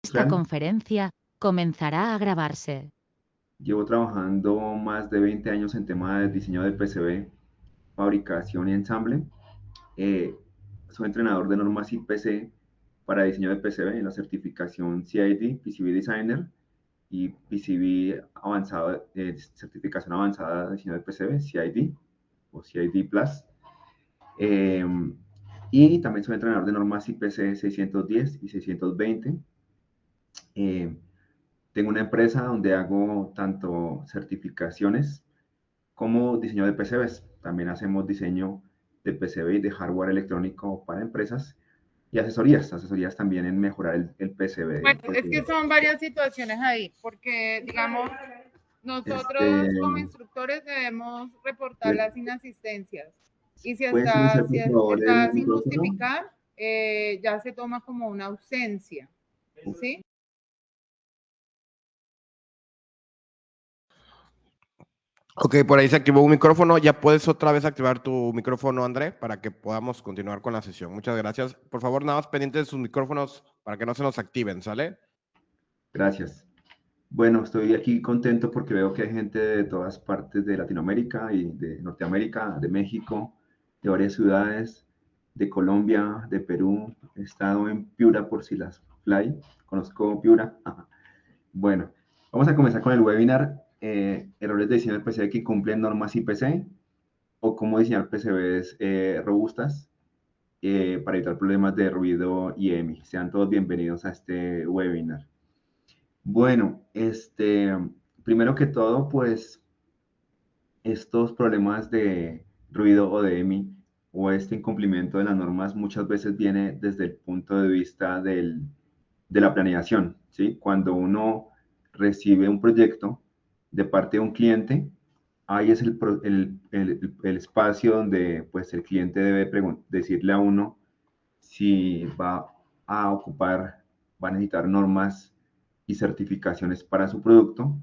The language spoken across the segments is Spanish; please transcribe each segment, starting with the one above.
Esta conferencia comenzará a grabarse. Llevo trabajando más de 20 años en tema de diseño de PCB, fabricación y ensamble. Soy entrenador de normas IPC para diseño de PCB en la certificación CID, PCB Designer, y PCB avanzado, certificación avanzada de diseño de PCB, CID o CID Plus. Eh, y también soy entrenador de normas IPC 610 y 620. Eh, Tengo una empresa donde hago tanto certificaciones como diseño de PCBs. También hacemos diseño de PCB y de hardware electrónico para empresas y asesorías también en mejorar el PCB. Bueno, es que son varias situaciones ahí, porque digamos, nosotros como Este, instructores debemos reportar las inasistencias y si ¿Puedes está, silenciar si por favor el está sin micrófono? justificar, ya se toma como una ausencia, ¿sí? Ok, por ahí se activó un micrófono. Ya puedes otra vez activar tu micrófono, André, para que podamos continuar con la sesión. Muchas gracias. Por favor, nada más pendientes de sus micrófonos para que no se nos activen, ¿sale? Gracias. Bueno, estoy aquí contento porque veo que hay gente de todas partes de Latinoamérica y de Norteamérica, de México, de varias ciudades, de Colombia, de Perú. He estado en Piura por si las fly. Conozco Piura. Bueno, vamos a comenzar con el webinar. Errores de diseño del PCB que cumplen normas IPC o cómo diseñar PCBs robustas para evitar problemas de ruido y EMI. Sean todos bienvenidos a este webinar. Bueno, primero que todo, pues estos problemas de ruido o de EMI o este incumplimiento de las normas muchas veces viene desde el punto de vista de la planeación, ¿sí? Cuando uno recibe un proyecto de parte de un cliente, ahí es el espacio donde pues el cliente debe decirle a uno si va a ocupar, va a necesitar normas y certificaciones para su producto,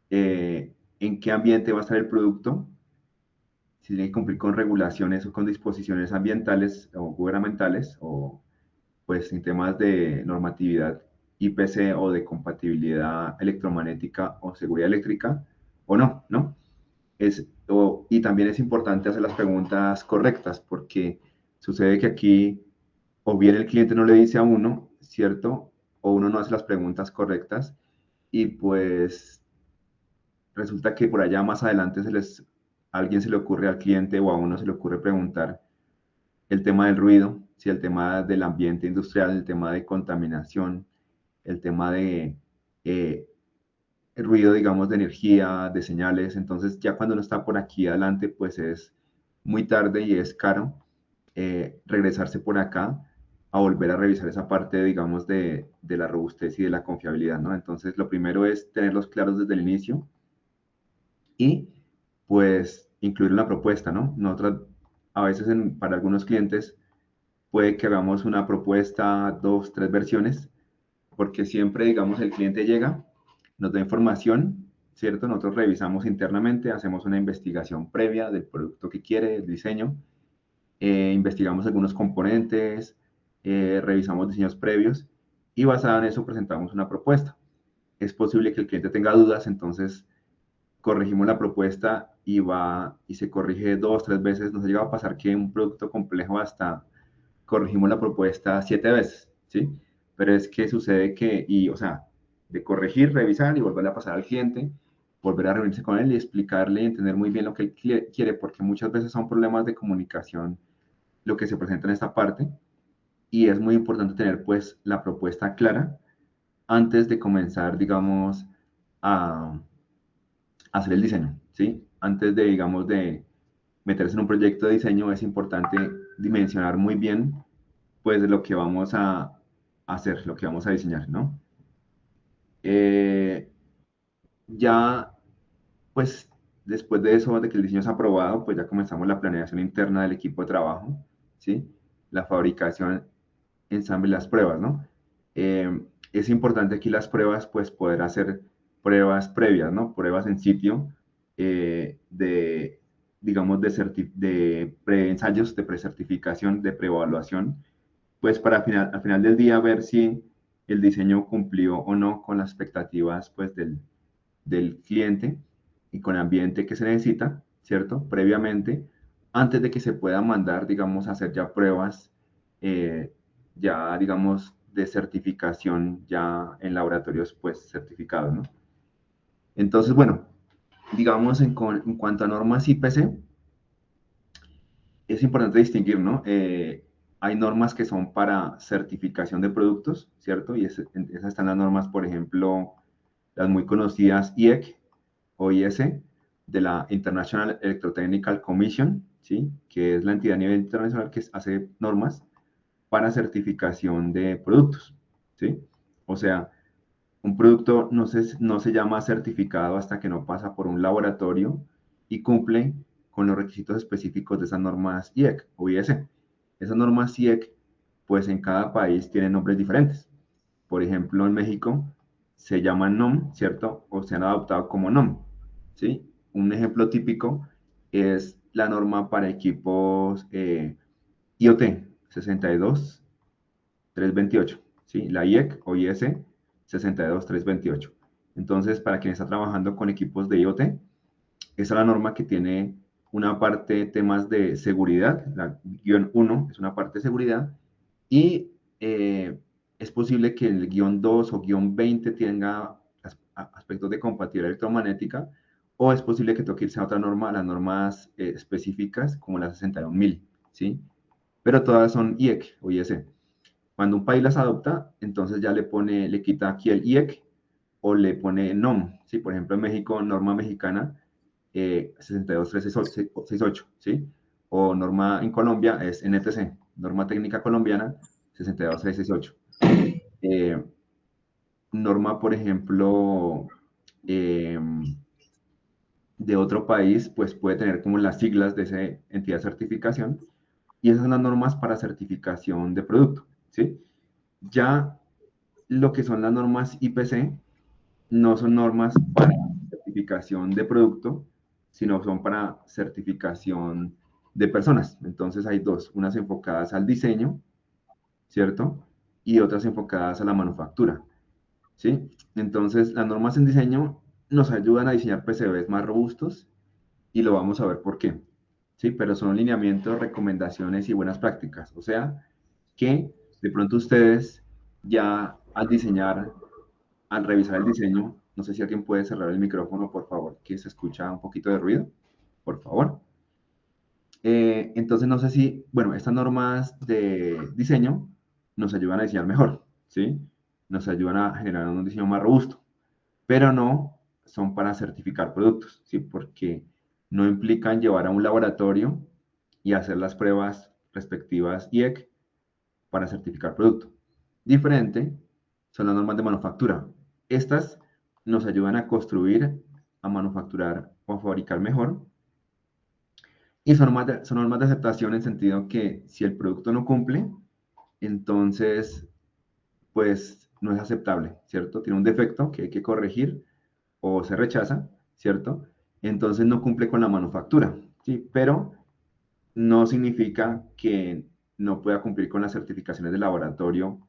en qué ambiente va a estar el producto, si tiene que cumplir con regulaciones o con disposiciones ambientales o gubernamentales, o pues en temas de normatividad IPC o de compatibilidad electromagnética o seguridad eléctrica, o no, ¿no? Y también es importante hacer las preguntas correctas, porque sucede que aquí o bien el cliente no le dice a uno, ¿cierto? O uno no hace las preguntas correctas y pues resulta que por allá más adelante a alguien se le ocurre al cliente o a uno se le ocurre preguntar el tema del ruido, si el tema del ambiente industrial, el tema de contaminación, el tema de eh, el ruido, digamos, de energía, de señales. Entonces, ya cuando uno está por aquí adelante, pues es muy tarde y es caro regresarse por acá a volver a revisar esa parte, digamos, de la robustez y de la confiabilidad, ¿no? Entonces, lo primero es tenerlos claros desde el inicio y, pues, incluir una propuesta, ¿no? Nosotros, a veces, para algunos clientes, puede que hagamos una propuesta, dos, tres versiones, porque siempre, digamos, el cliente llega, nos da información, ¿cierto? Nosotros revisamos internamente, hacemos una investigación previa del producto que quiere, el diseño, investigamos algunos componentes, revisamos diseños previos y basado en eso presentamos una propuesta. Es posible que el cliente tenga dudas, entonces corregimos la propuesta y se corrige dos, tres veces. Nos ha llegado a pasar que un producto complejo hasta corregimos la propuesta siete veces, ¿sí? Pero es que sucede o sea, de corregir, revisar y volver a pasar al cliente, volver a reunirse con él y explicarle y entender muy bien lo que él quiere, porque muchas veces son problemas de comunicación lo que se presenta en esta parte y es muy importante tener pues la propuesta clara antes de comenzar, digamos, a hacer el diseño, ¿sí? Antes de, digamos, de meterse en un proyecto de diseño es importante dimensionar muy bien pues lo que vamos a hacer, lo que vamos a diseñar, ¿no? Eh, ya, pues, después de eso, de que el diseño es aprobado, pues ya comenzamos la planeación interna del equipo de trabajo, ¿sí? La fabricación, ensamble, las pruebas, ¿no? Es importante aquí las pruebas, pues, poder hacer pruebas previas, ¿no? Pruebas en sitio digamos, de pre-ensayos, de precertificación, de preevaluación, pues para al final del día ver si el diseño cumplió o no con las expectativas pues, del cliente y con el ambiente que se necesita, ¿cierto? Previamente, antes de que se pueda mandar, digamos, a hacer ya pruebas, ya, digamos, de certificación ya en laboratorios, pues, certificados, ¿no? Entonces, bueno, digamos, en cuanto a normas IPC, es importante distinguir, ¿no? Hay normas que son para certificación de productos, ¿cierto? Y esas están las normas, por ejemplo, las muy conocidas IEC o IS, de la International Electrotechnical Commission, ¿sí? Que es la entidad a nivel internacional que hace normas para certificación de productos, ¿sí? O sea, un producto no se llama certificado hasta que no pasa por un laboratorio y cumple con los requisitos específicos de esas normas IEC o IS. Esas normas IEC, pues en cada país tienen nombres diferentes. Por ejemplo, en México se llaman NOM, ¿cierto? O se han adoptado como NOM, ¿sí? Un ejemplo típico es la norma para equipos IoT 62328, ¿sí? La IEC o IS 62328. Entonces, para quien está trabajando con equipos de IoT, esa es la norma que tiene una parte de temas de seguridad, la guión 1 es una parte de seguridad, y es posible que el guión 2 o guión 20 tenga aspectos de compatibilidad electromagnética, o es posible que toque irse a otra norma, las normas específicas, como las 61000, ¿sí? Pero todas son IEC o IS. Cuando un país las adopta, entonces ya le quita aquí el IEC o le pone NOM, ¿sí? Por ejemplo, en México, norma mexicana 62368, ¿sí? O norma en Colombia es NTC, norma técnica colombiana 62668. Norma, por ejemplo, eh, de otro país, pues puede tener como las siglas de esa entidad de certificación, y esas son las normas para certificación de producto, ¿sí? Ya lo que son las normas IPC no son normas para certificación de producto, sino son para certificación de personas. Entonces hay dos, unas enfocadas al diseño, ¿cierto? Y otras enfocadas a la manufactura, ¿sí? Entonces las normas en diseño nos ayudan a diseñar PCBs más robustos y lo vamos a ver por qué, ¿sí? Pero son lineamientos, recomendaciones y buenas prácticas. O sea, que de pronto ustedes ya al diseñar, al revisar el diseño, no sé si alguien puede cerrar el micrófono, por favor, que se escucha un poquito de ruido, por favor. Entonces, no sé si, bueno, estas normas de diseño nos ayudan a diseñar mejor, ¿sí? Nos ayudan a generar un diseño más robusto, pero no son para certificar productos, ¿sí? Porque no implican llevar a un laboratorio y hacer las pruebas respectivas IEC para certificar producto. Diferente son las normas de manufactura. Estas nos ayudan a construir, a manufacturar o a fabricar mejor. Y son normas de aceptación en sentido que si el producto no cumple, entonces, pues no es aceptable, ¿cierto? Tiene un defecto que hay que corregir o se rechaza, ¿cierto? Entonces no cumple con la manufactura, ¿sí? Pero no significa que no pueda cumplir con las certificaciones de laboratorio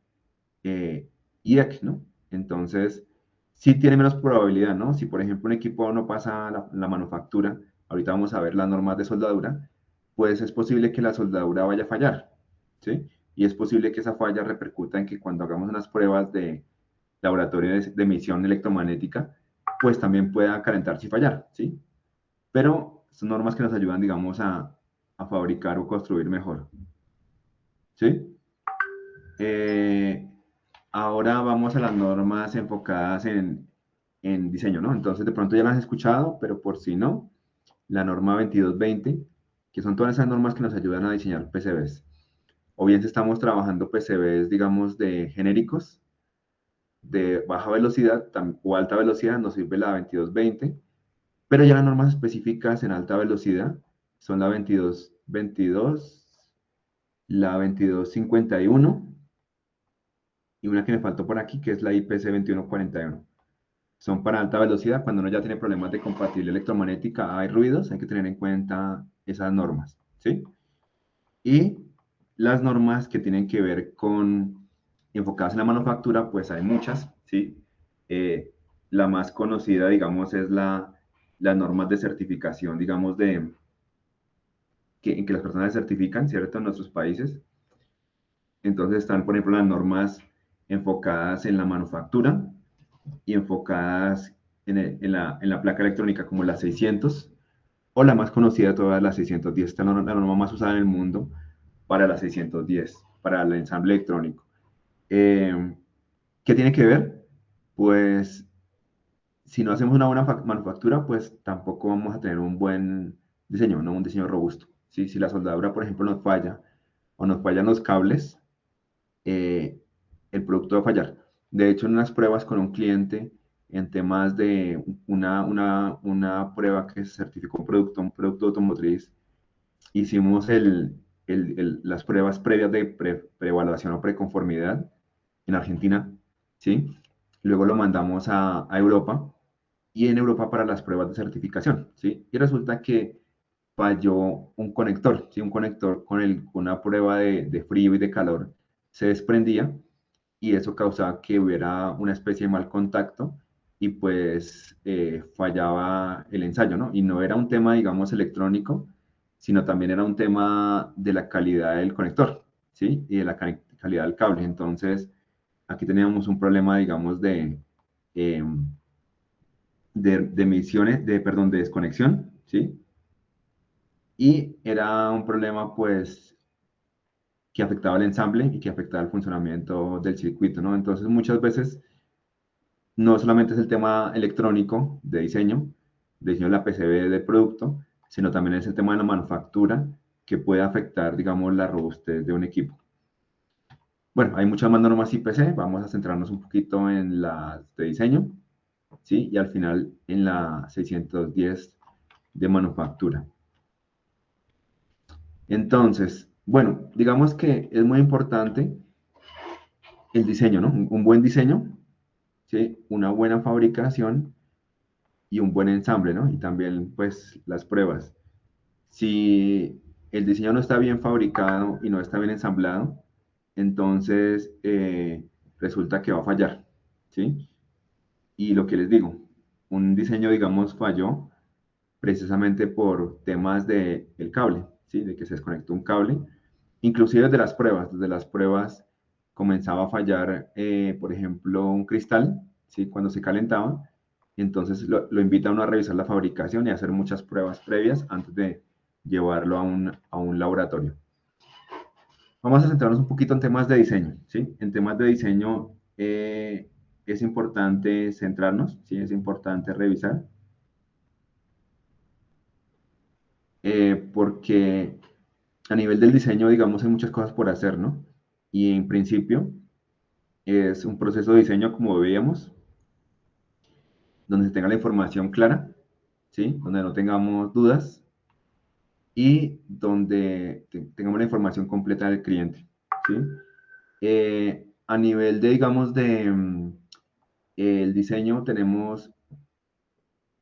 IEC, ¿no? Entonces, sí tiene menos probabilidad, ¿no? Si, por ejemplo, un equipo no pasa la manufactura, ahorita vamos a ver las normas de soldadura, pues es posible que la soldadura vaya a fallar, ¿sí? Y es posible que esa falla repercuta en que cuando hagamos unas pruebas de laboratorio de emisión electromagnética, pues también pueda calentarse y fallar, ¿sí? Pero son normas que nos ayudan, digamos, a fabricar o construir mejor, ¿sí? Ahora vamos a las normas enfocadas en diseño, ¿no? Entonces, de pronto ya las has escuchado, pero por si no, la norma 2220, que son todas esas normas que nos ayudan a diseñar PCBs. O bien si estamos trabajando PCBs, digamos, de genéricos, de baja velocidad o alta velocidad, nos sirve la 2220, pero ya las normas específicas en alta velocidad son la 2222, la 2251 y una que me faltó por aquí, que es la IPC 2141. Son para alta velocidad, cuando uno ya tiene problemas de compatibilidad electromagnética, hay ruidos, hay que tener en cuenta esas normas, ¿sí? Y las normas que tienen que ver con enfocadas en la manufactura, pues hay muchas, ¿sí? La más conocida, digamos, es las normas de certificación, digamos, en que las personas se certifican, ¿cierto? En nuestros países. Entonces están, por ejemplo, las normas enfocadas en la manufactura y enfocadas en la placa electrónica como la 600 o la más conocida de todas, la 610. Esta es la norma más usada en el mundo para la 610, para el ensamble electrónico. ¿Qué tiene que ver? Pues si no hacemos una buena manufactura, pues tampoco vamos a tener un buen diseño, no un diseño robusto. ¿Sí? Si la soldadura, por ejemplo, nos falla o nos fallan los cables, eh, el producto va a fallar. De hecho, en unas pruebas con un cliente, en temas de una prueba que se certificó un producto automotriz, hicimos las pruebas previas de preevaluación o preconformidad en Argentina, ¿sí? Luego lo mandamos a Europa y en Europa para las pruebas de certificación, ¿sí? Y resulta que falló un conector, ¿sí? Un conector con una prueba de frío y de calor se desprendía y eso causaba que hubiera una especie de mal contacto y pues fallaba el ensayo, ¿no? Y no era un tema, digamos, electrónico, sino también era un tema de la calidad del conector, ¿sí? Y de la calidad del cable. Entonces, aquí teníamos un problema, digamos, eh, de emisiones, perdón, de desconexión, ¿sí? Y era un problema, pues, que afectaba el ensamble y que afectaba el funcionamiento del circuito, ¿no? Entonces, muchas veces no solamente es el tema electrónico de diseño de la PCB del producto, sino también es el tema de la manufactura que puede afectar, digamos, la robustez de un equipo. Bueno, hay muchas más normas IPC, vamos a centrarnos un poquito en las de diseño, ¿sí? Y al final en la 610 de manufactura. Entonces, bueno, digamos que es muy importante el diseño, ¿no? Un buen diseño, ¿sí? Una buena fabricación y un buen ensamble, ¿no? Y también, pues, las pruebas. Si el diseño no está bien fabricado y no está bien ensamblado, entonces resulta que va a fallar, ¿sí? Y lo que les digo, un diseño, digamos, falló precisamente por temas del cable, ¿sí? De que se desconectó un cable. Inclusive desde las pruebas comenzaba a fallar, por ejemplo, un cristal, ¿sí? Cuando se calentaba. Entonces lo invita a uno a revisar la fabricación y a hacer muchas pruebas previas antes de llevarlo a un laboratorio. Vamos a centrarnos un poquito en temas de diseño, ¿sí? En temas de diseño es importante centrarnos, ¿sí? Es importante revisar, porque a nivel del diseño, digamos, hay muchas cosas por hacer, ¿no? Y en principio es un proceso de diseño, como veíamos, donde se tenga la información clara, ¿sí? Donde no tengamos dudas y donde tengamos la información completa del cliente, ¿sí? A nivel de, digamos, el diseño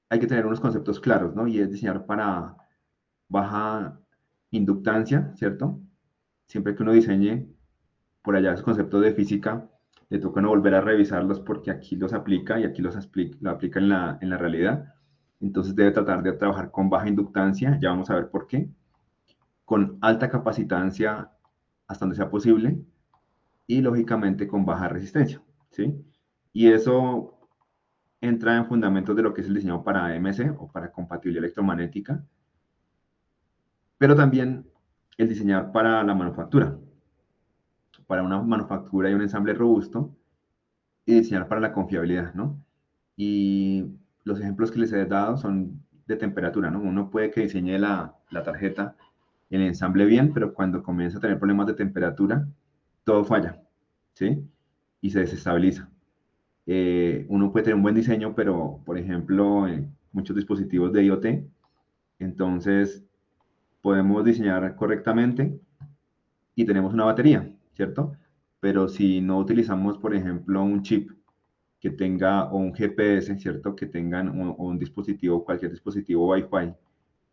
hay que tener unos conceptos claros, ¿no? Y es diseñar para baja inductancia, ¿cierto? Siempre que uno diseñe por allá esos conceptos de física, le toca no volver a revisarlos porque aquí los aplica y aquí lo aplica en la realidad. Entonces debe tratar de trabajar con baja inductancia, ya vamos a ver por qué, con alta capacitancia hasta donde sea posible y lógicamente con baja resistencia, ¿sí? Y eso entra en fundamentos de lo que es el diseño para AMC o para compatibilidad electromagnética, pero también el diseñar para la manufactura, para una manufactura y un ensamble robusto, y diseñar para la confiabilidad, ¿no? Y los ejemplos que les he dado son de temperatura, ¿no? Uno puede que diseñe la tarjeta, el ensamble bien, pero cuando comienza a tener problemas de temperatura, todo falla, ¿sí? Y se desestabiliza. Uno puede tener un buen diseño, pero, por ejemplo, muchos dispositivos de IoT, entonces podemos diseñar correctamente y tenemos una batería, ¿cierto? Pero si no utilizamos, por ejemplo, un chip que tenga, o un GPS, ¿cierto? Que tengan, o un dispositivo, cualquier dispositivo Wi-Fi,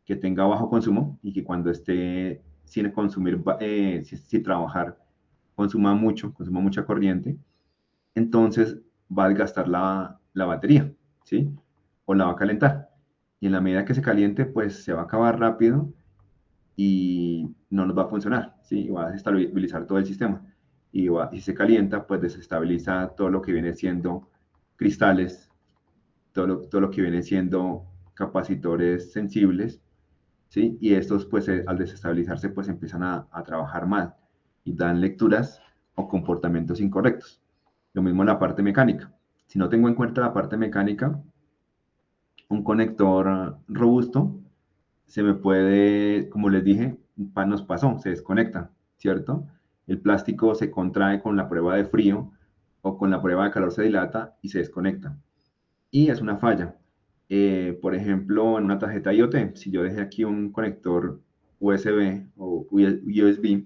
que tenga bajo consumo y que cuando esté sin consumir, sin trabajar consuma mucha corriente, entonces va a desgastar la batería, ¿sí? O la va a calentar. Y en la medida que se caliente, pues se va a acabar rápido y no nos va a funcionar, ¿sí? Y va a desestabilizar todo el sistema. Y si se calienta, pues desestabiliza todo lo que viene siendo cristales, todo lo que viene siendo capacitores sensibles, ¿sí? Y estos, pues, al desestabilizarse, pues, empiezan a trabajar mal y dan lecturas o comportamientos incorrectos. Lo mismo en la parte mecánica. Si no tengo en cuenta la parte mecánica, un conector robusto se me puede, como les dije, nos pasó, se desconecta, ¿cierto? El plástico se contrae con la prueba de frío o con la prueba de calor se dilata y se desconecta. Y es una falla. Por ejemplo, en una tarjeta IoT, si yo dejé aquí un conector USB o USB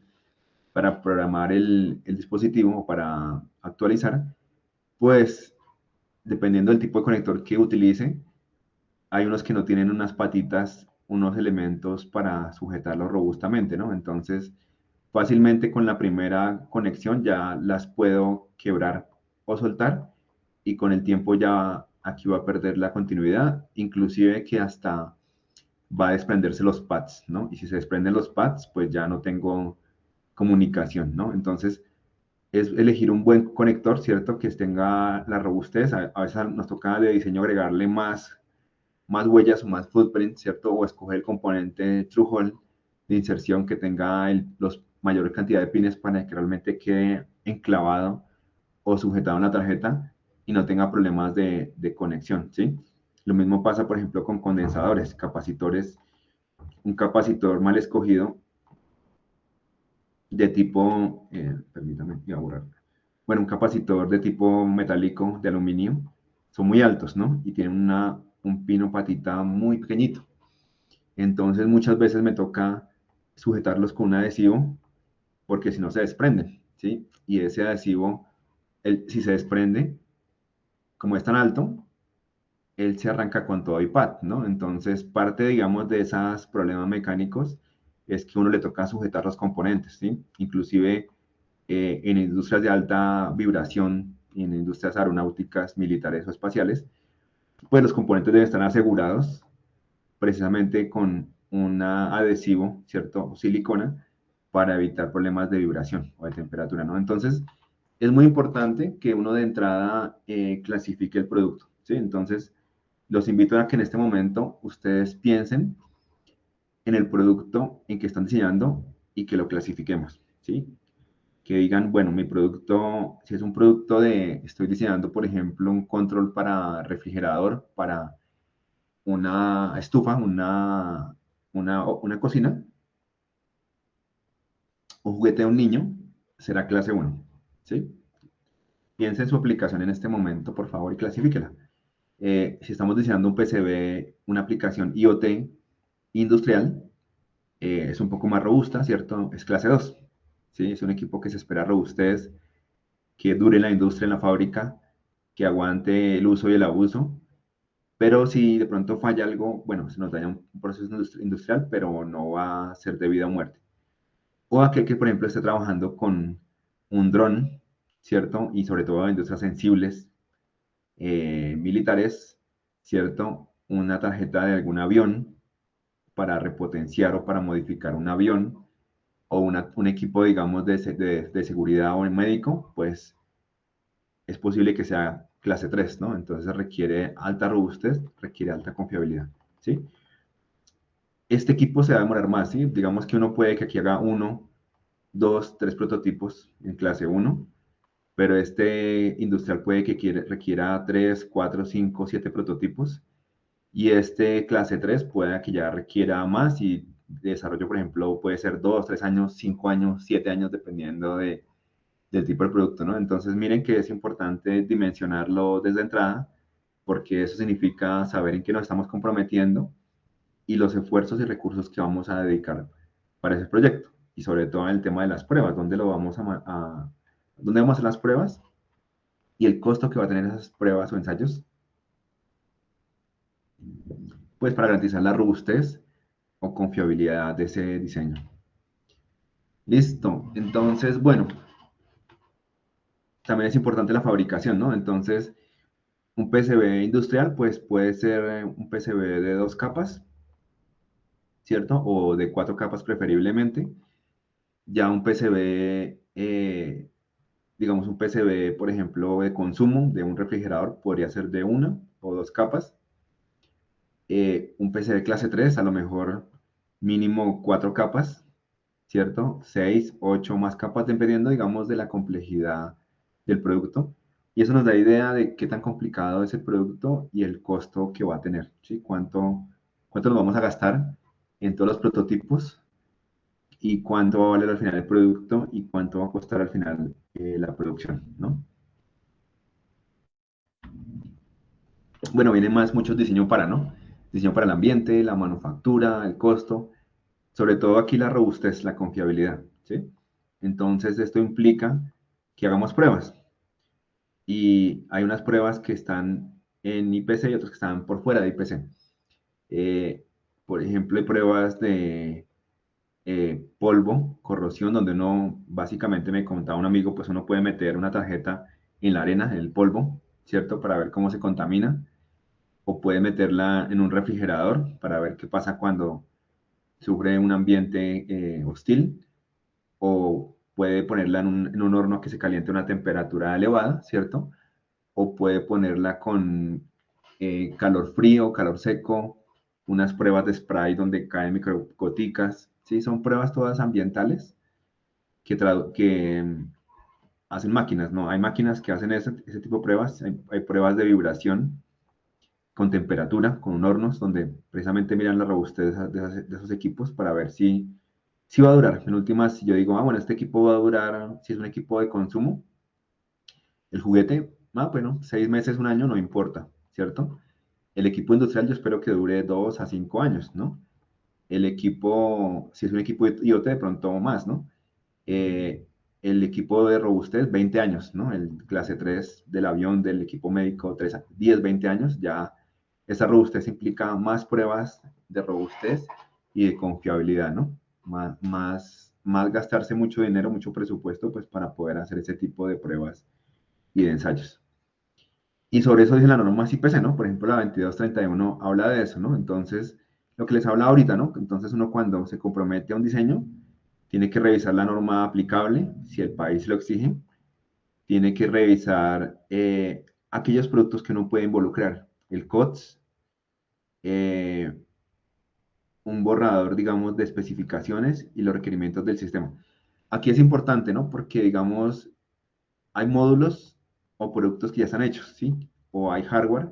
para programar el dispositivo o para actualizar, pues dependiendo del tipo de conector que utilice, hay unos que no tienen unas patitas, unos elementos para sujetarlo robustamente, ¿no? Entonces, fácilmente con la primera conexión ya las puedo quebrar o soltar y con el tiempo ya aquí va a perder la continuidad, inclusive que hasta va a desprenderse los pads, ¿no? Y si se desprenden los pads, pues ya no tengo comunicación, ¿no? Entonces, es elegir un buen conector, ¿cierto? Que tenga la robustez. A veces nos toca de diseño agregarle más huellas o más footprint, ¿cierto? O escoger el componente True Hole de inserción que tenga los mayor cantidad de pines para que realmente quede enclavado o sujetado en la tarjeta y no tenga problemas de conexión, ¿sí? Lo mismo pasa, por ejemplo, con condensadores, capacitores. Un capacitor mal escogido de tipo, permítame, voy a borrar. Bueno, un capacitor de tipo metálico de aluminio son muy altos, ¿no? Y tienen un pino patita muy pequeñito. Entonces muchas veces me toca sujetarlos con un adhesivo porque si no se desprenden, ¿sí? Y ese adhesivo, si se desprende, como es tan alto, él se arranca con todo iPad, ¿no? Entonces parte, digamos, de esos problemas mecánicos es que uno le toca sujetar los componentes, ¿sí? Inclusive en industrias de alta vibración, en industrias aeronáuticas, militares o espaciales, pues los componentes deben estar asegurados precisamente con un adhesivo, ¿cierto? O silicona, para evitar problemas de vibración o de temperatura, ¿no? Entonces, es muy importante que uno de entrada clasifique el producto, ¿sí? Entonces, los invito a que en este momento ustedes piensen en el producto en que están diseñando y que lo clasifiquemos, ¿sí? Que digan, bueno, mi producto, si es un producto estoy diseñando, por ejemplo, un control para refrigerador, para una estufa, una cocina, un juguete de un niño, será clase 1, ¿sí? Piense en su aplicación en este momento, por favor, y clasifíquela. Si estamos diseñando un PCB, una aplicación IoT industrial, es un poco más robusta, ¿cierto? Es clase 2, ¿sí? Es un equipo que se espera robustez, que dure en la industria, en la fábrica, que aguante el uso y el abuso. Pero si de pronto falla algo, bueno, se nos daña un proceso industrial, pero no va a ser de vida o muerte. O aquel que, por ejemplo, esté trabajando con un dron, ¿cierto? Y sobre todo en industrias sensibles, militares, ¿cierto? Una tarjeta de algún avión para repotenciar o para modificar un avión, o un equipo, digamos, de seguridad o en médico, pues es posible que sea clase 3, ¿no? Entonces requiere alta robustez, requiere alta confiabilidad, ¿sí? Este equipo se va a demorar más, ¿sí? Digamos que uno puede que aquí haga 1, 2, 3 prototipos en clase 1, pero este industrial puede que requiera 3, 4, 5, 7 prototipos, y este clase 3 puede que ya requiera más y desarrollo, por ejemplo, puede ser 2, 3 años, 5 años, 7 años, dependiendo del tipo de producto, ¿no? Entonces miren que es importante dimensionarlo desde entrada, porque eso significa saber en qué nos estamos comprometiendo y los esfuerzos y recursos que vamos a dedicar para ese proyecto. Y sobre todo en el tema de las pruebas, dónde dónde vamos a hacer las pruebas y el costo que va a tener esas pruebas o ensayos, pues para garantizar la robustez o confiabilidad de ese diseño. Listo. Entonces, bueno, también es importante la fabricación, ¿no? Entonces, un PCB industrial, pues puede ser un PCB de 2 capas, ¿cierto? O de 4 capas preferiblemente. Ya un PCB, digamos un PCB, por ejemplo, de consumo de un refrigerador, podría ser de 1 o 2 capas. Un PCB clase 3, a lo mejor mínimo 4 capas, ¿cierto? 6, 8 más capas, dependiendo, digamos, de la complejidad del producto. Y eso nos da idea de qué tan complicado es el producto y el costo que va a tener, ¿sí? Cuánto nos vamos a gastar en todos los prototipos y cuánto va a valer al final el producto y cuánto va a costar al final la producción, ¿no? Bueno, vienen más muchos diseño para, ¿no? Diseño para el ambiente, la manufactura, el costo, sobre todo aquí la robustez, la confiabilidad, ¿sí? Entonces esto implica que hagamos pruebas y hay unas pruebas que están en IPC y otras que están por fuera de IPC. Por ejemplo, hay pruebas de polvo, corrosión, donde uno, básicamente me contaba un amigo, pues uno puede meter una tarjeta en la arena, en el polvo, ¿cierto? Para ver cómo se contamina, o puede meterla en un refrigerador para ver qué pasa cuando sufre un ambiente hostil, o puede ponerla en un horno que se caliente a una temperatura elevada, ¿cierto? O puede ponerla con calor frío, calor seco, unas pruebas de spray donde caen microgoticas, ¿sí? Son pruebas todas ambientales que hacen máquinas, ¿no? Hay máquinas que hacen ese tipo de pruebas, hay pruebas de vibración con temperatura, con hornos, donde precisamente miran la robustez de esos equipos para ver si va a durar. En últimas, si yo digo, bueno, este equipo va a durar, si es un equipo de consumo, el juguete, bueno, 6 meses, un año, no importa, ¿cierto? El equipo industrial yo espero que dure 2 a 5 años, ¿no? El equipo, si es un equipo IoT, de pronto más, ¿no? El equipo de robustez, 20 años, ¿no? El clase 3 del avión, del equipo médico, 10, 20 años, ya esa robustez implica más pruebas de robustez y de confiabilidad, ¿no? Más gastarse mucho dinero, mucho presupuesto, pues para poder hacer ese tipo de pruebas y de ensayos. Y sobre eso dice la norma IPC, ¿no? Por ejemplo, la 2231 habla de eso, ¿no? Entonces, lo que les habla ahorita, ¿no? Entonces uno cuando se compromete a un diseño, tiene que revisar la norma aplicable, si el país lo exige, tiene que revisar aquellos productos que no puede involucrar, el COTS, eh, un borrador, digamos, de especificaciones y los requerimientos del sistema. Aquí es importante, ¿no? Porque, digamos, hay módulos o productos que ya están hechos, ¿sí? O hay hardware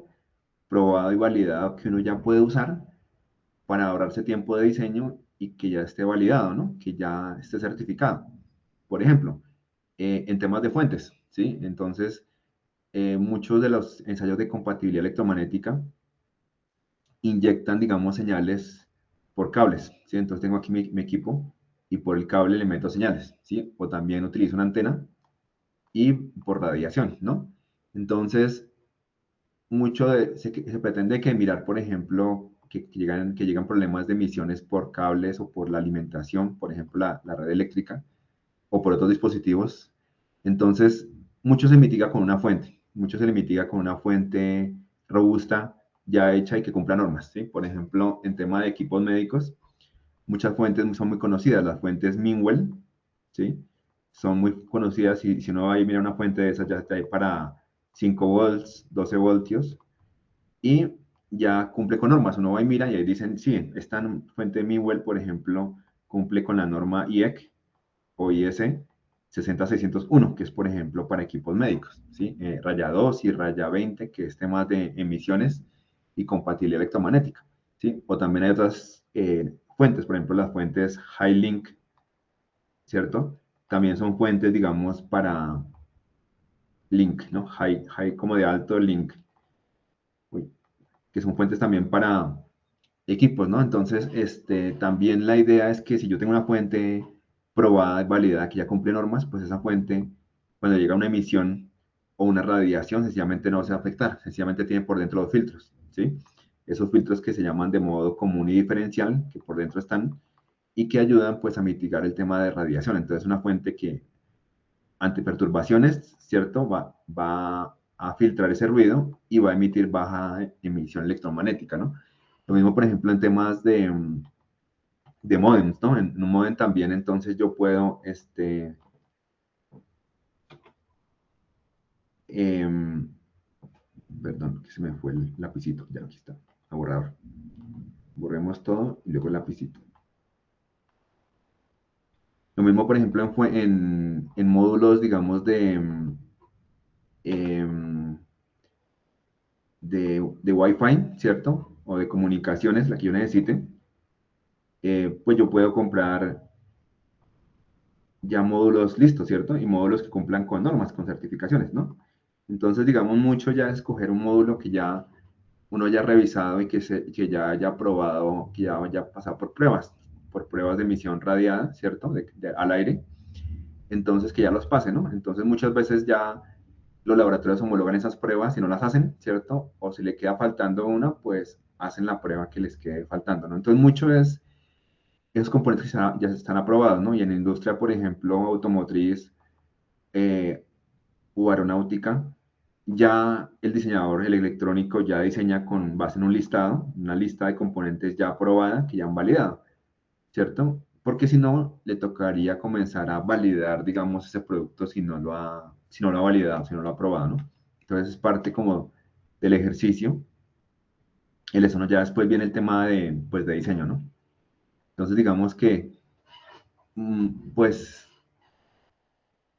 probado y validado que uno ya puede usar para ahorrarse tiempo de diseño y que ya esté validado, ¿no? Que ya esté certificado. Por ejemplo, en temas de fuentes, ¿sí? Entonces, muchos de los ensayos de compatibilidad electromagnética inyectan, digamos, señales por cables, ¿sí? Entonces tengo aquí mi equipo y por el cable le meto señales, ¿sí? O también utilizo una antena y por radiación, ¿no? Entonces, se pretende que mirar, por ejemplo, que llegan problemas de emisiones por cables o por la alimentación, por ejemplo, la red eléctrica, o por otros dispositivos. Entonces, mucho se mitiga con una fuente, mucho se le mitiga con una fuente robusta, ya hecha y que cumpla normas, ¿sí? Por ejemplo, en tema de equipos médicos, muchas fuentes son muy conocidas, las fuentes Minwell, ¿sí? Son muy conocidas y si uno va a mirar una fuente de esas, ya está ahí para 5 volts, 12 voltios, y ya cumple con normas. Uno va y mira y ahí dicen, sí, esta fuente Minwell, por ejemplo, cumple con la norma IEC o IS 60601, que es, por ejemplo, para equipos médicos, ¿sí? Raya 2 y raya 20, que es tema de emisiones y compatibilidad electromagnética, ¿sí? O también hay otras fuentes, por ejemplo, las fuentes High-Link, ¿cierto? También son fuentes, digamos, para link, ¿no? High como de alto link, uy, que son fuentes también para equipos, ¿no? Entonces, también la idea es que si yo tengo una fuente probada y validada que ya cumple normas, pues esa fuente, cuando llega una emisión o una radiación, sencillamente no se va a afectar, sencillamente tiene por dentro los filtros, ¿sí? Esos filtros que se llaman de modo común y diferencial, que por dentro están, y que ayudan pues a mitigar el tema de radiación. Entonces, una fuente que antiperturbaciones, ¿cierto? Va a filtrar ese ruido y va a emitir baja emisión electromagnética, ¿no? Lo mismo, por ejemplo, en temas de modems, ¿no? En un modem también, entonces yo puedo, perdón, que se me fue el lapicito, ya aquí está, a borrador. Borremos todo y luego el lapicito. Lo mismo, por ejemplo, en módulos, digamos, de Wi-Fi, ¿cierto? O de comunicaciones, la que yo necesite. Pues yo puedo comprar ya módulos listos, ¿cierto? Y módulos que cumplan con normas, con certificaciones, ¿no? Entonces, digamos, mucho ya escoger un módulo que ya uno haya revisado y que ya haya probado, que ya haya pasado por pruebas de emisión radiada, ¿cierto? Al aire. Entonces, que ya los pase, ¿no? Entonces, muchas veces ya los laboratorios homologan esas pruebas y no las hacen, ¿cierto? O si le queda faltando una, pues hacen la prueba que les quede faltando, ¿no? Entonces, mucho es esos componentes que ya están aprobados, ¿no? Y en la industria, por ejemplo, automotriz eh, o aeronáutica, ya el diseñador, el electrónico, ya diseña con base en un listado, una lista de componentes ya aprobada, que ya han validado, ¿cierto? Porque si no, le tocaría comenzar a validar, digamos, ese producto si no lo ha validado, si no lo ha aprobado, ¿no? Entonces es parte como del ejercicio. El eso no, ya después viene el tema pues, de diseño, ¿no? Entonces digamos que, pues,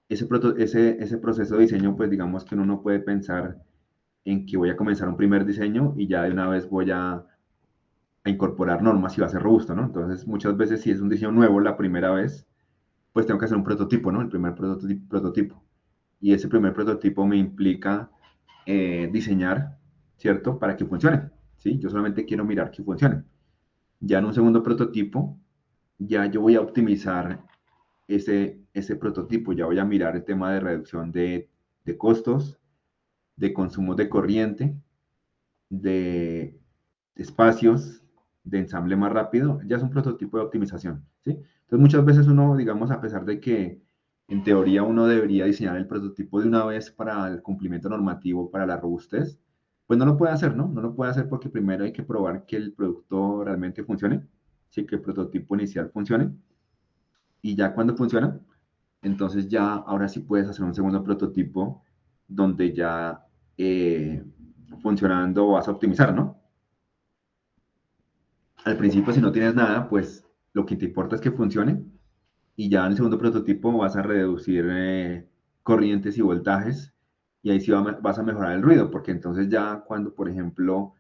ese proceso de diseño, pues digamos que uno no puede pensar en que voy a comenzar un primer diseño y ya de una vez voy a incorporar normas y va a ser robusto, ¿no? Entonces, muchas veces si es un diseño nuevo la primera vez, pues tengo que hacer un prototipo, ¿no? El primer prototipo. Y ese primer prototipo me implica diseñar, ¿cierto? Para que funcione, ¿sí? Yo solamente quiero mirar que funcione. Ya en un segundo prototipo, ya yo voy a optimizar ese prototipo, ya voy a mirar el tema de reducción de costos, de consumo de corriente, de espacios, de ensamble más rápido, ya es un prototipo de optimización, ¿sí? Entonces muchas veces uno, digamos, a pesar de que en teoría uno debería diseñar el prototipo de una vez para el cumplimiento normativo, para la robustez, pues no lo puede hacer, ¿no? No lo puede hacer porque primero hay que probar que el producto realmente funcione, ¿sí? Que el prototipo inicial funcione, y ya cuando funciona, entonces ya ahora sí puedes hacer un segundo prototipo donde ya funcionando vas a optimizar, ¿no? Al principio, si no tienes nada, pues lo que te importa es que funcione y ya en el segundo prototipo vas a reducir corrientes y voltajes y ahí sí vas a mejorar el ruido, porque entonces ya cuando, por ejemplo,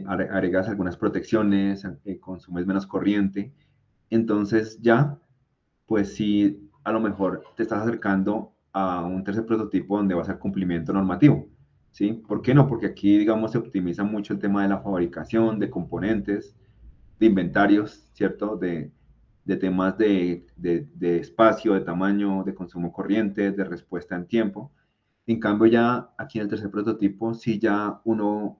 agregas algunas protecciones, consumes menos corriente, entonces ya, pues sí, a lo mejor te estás acercando a un tercer prototipo donde va a ser cumplimiento normativo, ¿sí? ¿Por qué no? Porque aquí, digamos, se optimiza mucho el tema de la fabricación, de componentes, de inventarios, ¿cierto? De temas de espacio, de tamaño, de consumo corriente, de respuesta en tiempo. En cambio, ya aquí en el tercer prototipo, sí ya uno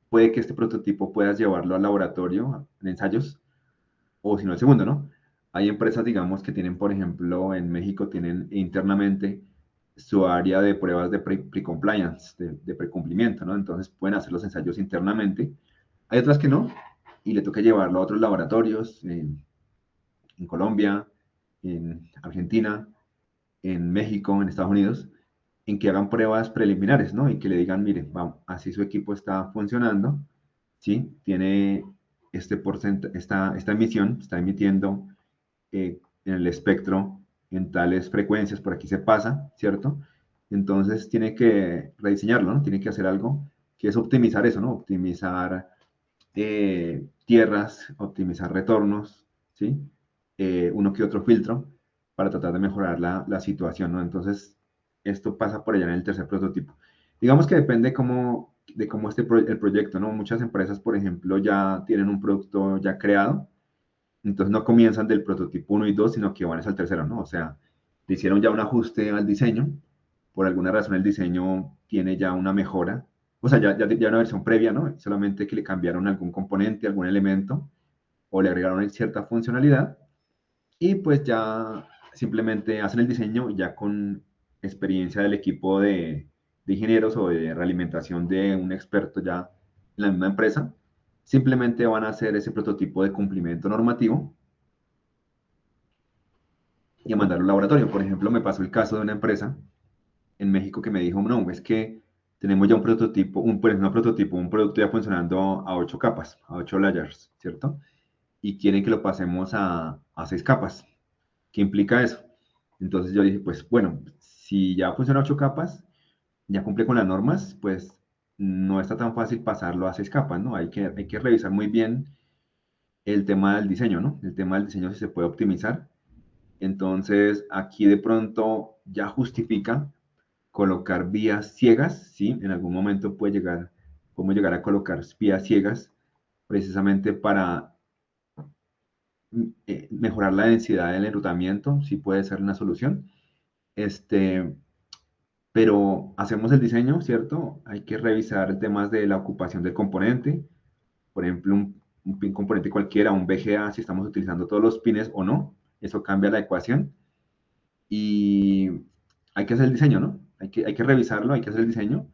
puede que este prototipo puedas llevarlo al laboratorio, en ensayos, o si no el segundo, ¿no? Hay empresas, digamos, que tienen, por ejemplo, en México tienen internamente su área de pruebas de pre-compliance, de precumplimiento, ¿no? Entonces pueden hacer los ensayos internamente. Hay otras que no, y le toca llevarlo a otros laboratorios en Colombia, en Argentina, en México, en Estados Unidos, en que hagan pruebas preliminares, ¿no? Y que le digan, mire, vamos, así su equipo está funcionando, ¿sí? Tiene esta emisión, está emitiendo en el espectro en tales frecuencias, por aquí se pasa, ¿cierto? Entonces tiene que rediseñarlo, ¿no? Tiene que hacer algo que es optimizar eso, ¿no? Optimizar tierras, optimizar retornos, ¿sí? Uno que otro filtro para tratar de mejorar la situación, ¿no? Entonces, esto pasa por allá en el tercer prototipo. Digamos que depende de cómo esté el proyecto, ¿no? Muchas empresas, por ejemplo, ya tienen un producto ya creado, entonces no comienzan del prototipo 1 y 2, sino que van al tercero, ¿no? O sea, le hicieron ya un ajuste al diseño, por alguna razón el diseño tiene ya una mejora, o sea, ya una versión previa, ¿no? Solamente que le cambiaron algún componente, algún elemento, o le agregaron cierta funcionalidad, y pues ya simplemente hacen el diseño ya con experiencia del equipo de ingenieros o de realimentación de un experto ya en la misma empresa. Simplemente van a hacer ese prototipo de cumplimiento normativo y a mandarlo al laboratorio. Por ejemplo, me pasó el caso de una empresa en México que me dijo, no, es que tenemos ya un prototipo, pues no prototipo, un producto ya funcionando a 8 capas, a 8 layers, ¿cierto? Y quieren que lo pasemos a 6 capas. ¿Qué implica eso? Entonces yo dije, pues bueno, si ya funciona a 8 capas, ya cumple con las normas, pues no está tan fácil pasarlo a 6 capas, ¿no? Hay que revisar muy bien el tema del diseño, ¿no? El tema del diseño si se puede optimizar. Entonces aquí de pronto ya justifica colocar vías ciegas, ¿sí? En algún momento podemos llegar a colocar vías ciegas precisamente para mejorar la densidad del enrutamiento, sí puede ser una solución. Pero hacemos el diseño, ¿cierto? Hay que revisar temas de la ocupación del componente, por ejemplo, un pin componente cualquiera, un VGA, si estamos utilizando todos los pines o no, eso cambia la ecuación. Y hay que hacer el diseño, ¿no? Hay que revisarlo, hay que hacer el diseño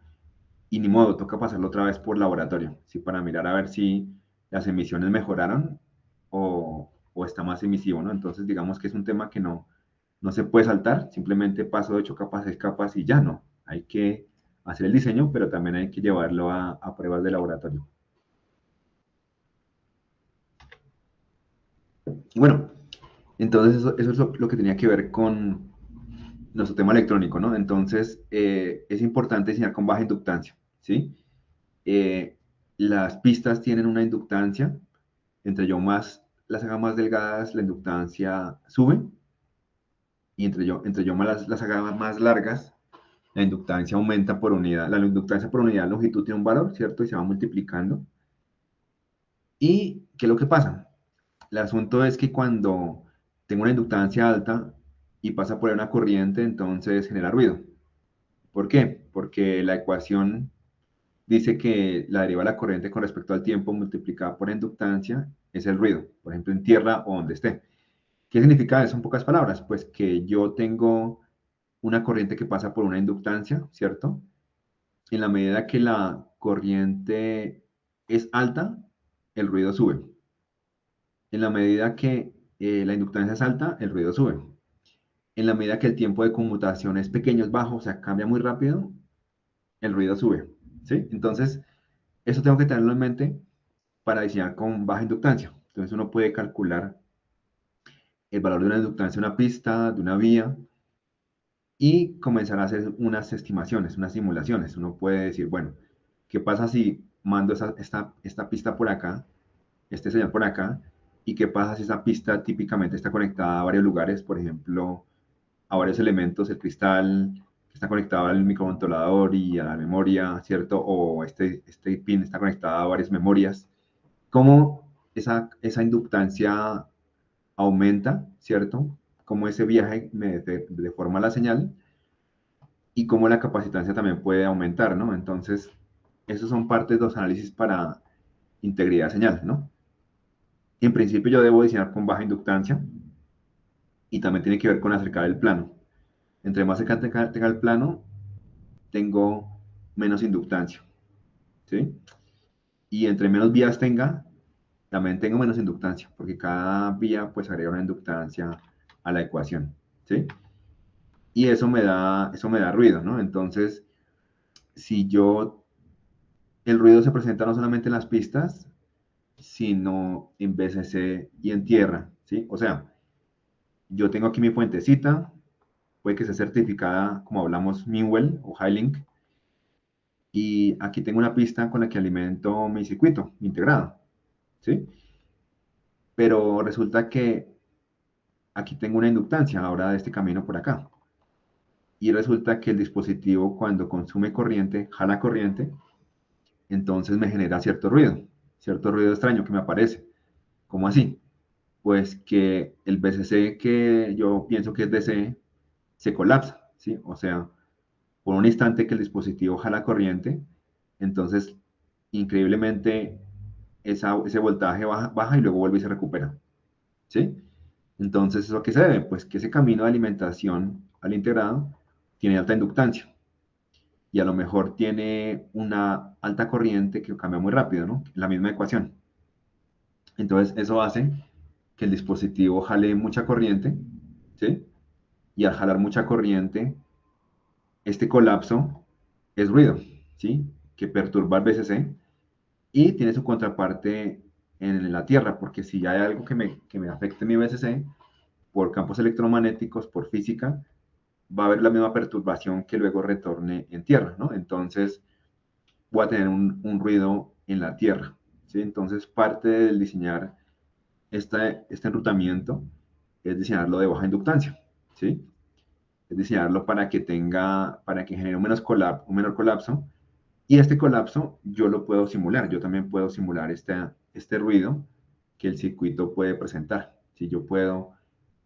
y ni modo, toca pasarlo otra vez por laboratorio, ¿sí? Para mirar a ver si las emisiones mejoraron o está más emisivo, ¿no? Entonces, digamos que es un tema que no se puede saltar, simplemente paso de 8 capas a 6 capas y ya no. Hay que hacer el diseño, pero también hay que llevarlo a pruebas de laboratorio. Bueno, entonces eso es lo que tenía que ver con nuestro tema electrónico, ¿no? Entonces, es importante diseñar con baja inductancia, ¿sí? Las pistas tienen una inductancia, las haga más delgadas, la inductancia sube, y entre yo las haga más largas, la inductancia aumenta por unidad. La inductancia por unidad de longitud tiene un valor, ¿cierto? Y se va multiplicando. ¿Y qué es lo que pasa? El asunto es que cuando tengo una inductancia alta y pasa por ahí una corriente, entonces genera ruido. ¿Por qué? Porque la ecuación dice que la deriva de la corriente con respecto al tiempo multiplicada por la inductancia es el ruido, por ejemplo, en tierra o donde esté. ¿Qué significa eso en pocas palabras? Pues que yo tengo una corriente que pasa por una inductancia, ¿cierto? En la medida que la corriente es alta, el ruido sube. En la medida que la inductancia es alta, el ruido sube. En la medida que el tiempo de conmutación es pequeño, es bajo, o sea, cambia muy rápido, el ruido sube. ¿Sí? Entonces, eso tengo que tenerlo en mente para diseñar con baja inductancia. Entonces, uno puede calcular el valor de una inductancia de una pista, de una vía, y comenzar a hacer unas estimaciones, unas simulaciones. Uno puede decir, bueno, ¿qué pasa si mando esta pista por acá, este señal por acá? ¿Y qué pasa si esa pista típicamente está conectada a varios lugares, por ejemplo, a varios elementos, el cristal que está conectado al microcontrolador y a la memoria, ¿cierto? O este pin está conectado a varias memorias. ¿Cómo esa inductancia aumenta, ¿cierto? Cómo ese viaje me deforma la señal y cómo la capacitancia también puede aumentar, ¿no? Entonces, esos son partes de los análisis para integridad de señal, ¿no? En principio yo debo diseñar con baja inductancia y también tiene que ver con acercar el plano. Entre más cerca tenga el plano, tengo menos inductancia, ¿sí? Y entre menos vías tenga, también tengo menos inductancia, porque cada vía pues agrega una inductancia a la ecuación, ¿sí? Y eso me da ruido, ¿no? Entonces, si yo, el ruido se presenta no solamente en las pistas, sino en BCC y en tierra, ¿sí? O sea, yo tengo aquí mi fuentecita, puede que sea certificada, como hablamos, Minwell o Highlink, y aquí tengo una pista con la que alimento mi circuito integrado, ¿sí? Pero resulta que aquí tengo una inductancia ahora de este camino por acá. Y resulta que el dispositivo cuando consume corriente, jala corriente, entonces me genera cierto ruido extraño que me aparece. ¿Cómo así? Pues que el BCC que yo pienso que es DC se colapsa, ¿sí? O sea, por un instante que el dispositivo jala corriente, entonces increíblemente ese voltaje baja y luego vuelve y se recupera, ¿sí? Entonces, ¿eso a qué se debe? Pues que ese camino de alimentación al integrado tiene alta inductancia y a lo mejor tiene una alta corriente que cambia muy rápido, ¿no? La misma ecuación. Entonces, eso hace que el dispositivo jale mucha corriente, ¿sí? Y al jalar mucha corriente, este colapso es ruido, ¿sí? Que perturba el BCC y tiene su contraparte en la Tierra, porque si hay algo que me afecte mi BCC, por campos electromagnéticos, por física, va a haber la misma perturbación que luego retorne en Tierra, ¿no? Entonces, voy a tener un ruido en la Tierra, ¿sí? Entonces, parte del diseñar este enrutamiento es diseñarlo de baja inductancia, ¿sí? Es diseñarlo para que genere un menor colapso, y este colapso yo lo puedo simular, yo también puedo simular este ruido que el circuito puede presentar, ¿sí? Yo puedo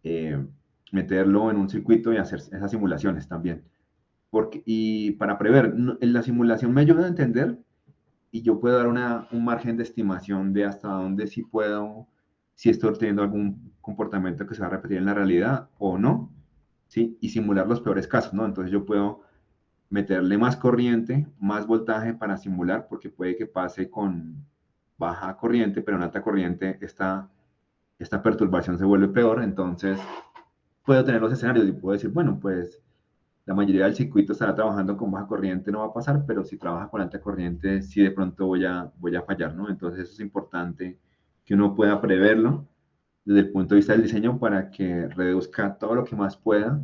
eh, meterlo en un circuito y hacer esas simulaciones también. Y para prever, en la simulación me ayuda a entender y yo puedo dar un margen de estimación de hasta dónde sí puedo, si estoy teniendo algún comportamiento que se va a repetir en la realidad o no, ¿sí? Y simular los peores casos, ¿no? Entonces yo puedo meterle más corriente, más voltaje para simular, porque puede que pase con baja corriente, pero en alta corriente esta perturbación se vuelve peor, entonces puedo tener los escenarios y puedo decir, bueno, pues la mayoría del circuito estará trabajando con baja corriente, no va a pasar, pero si trabaja con alta corriente, sí de pronto voy a fallar, ¿no? Entonces eso es importante que uno pueda preverlo desde el punto de vista del diseño para que reduzca todo lo que más pueda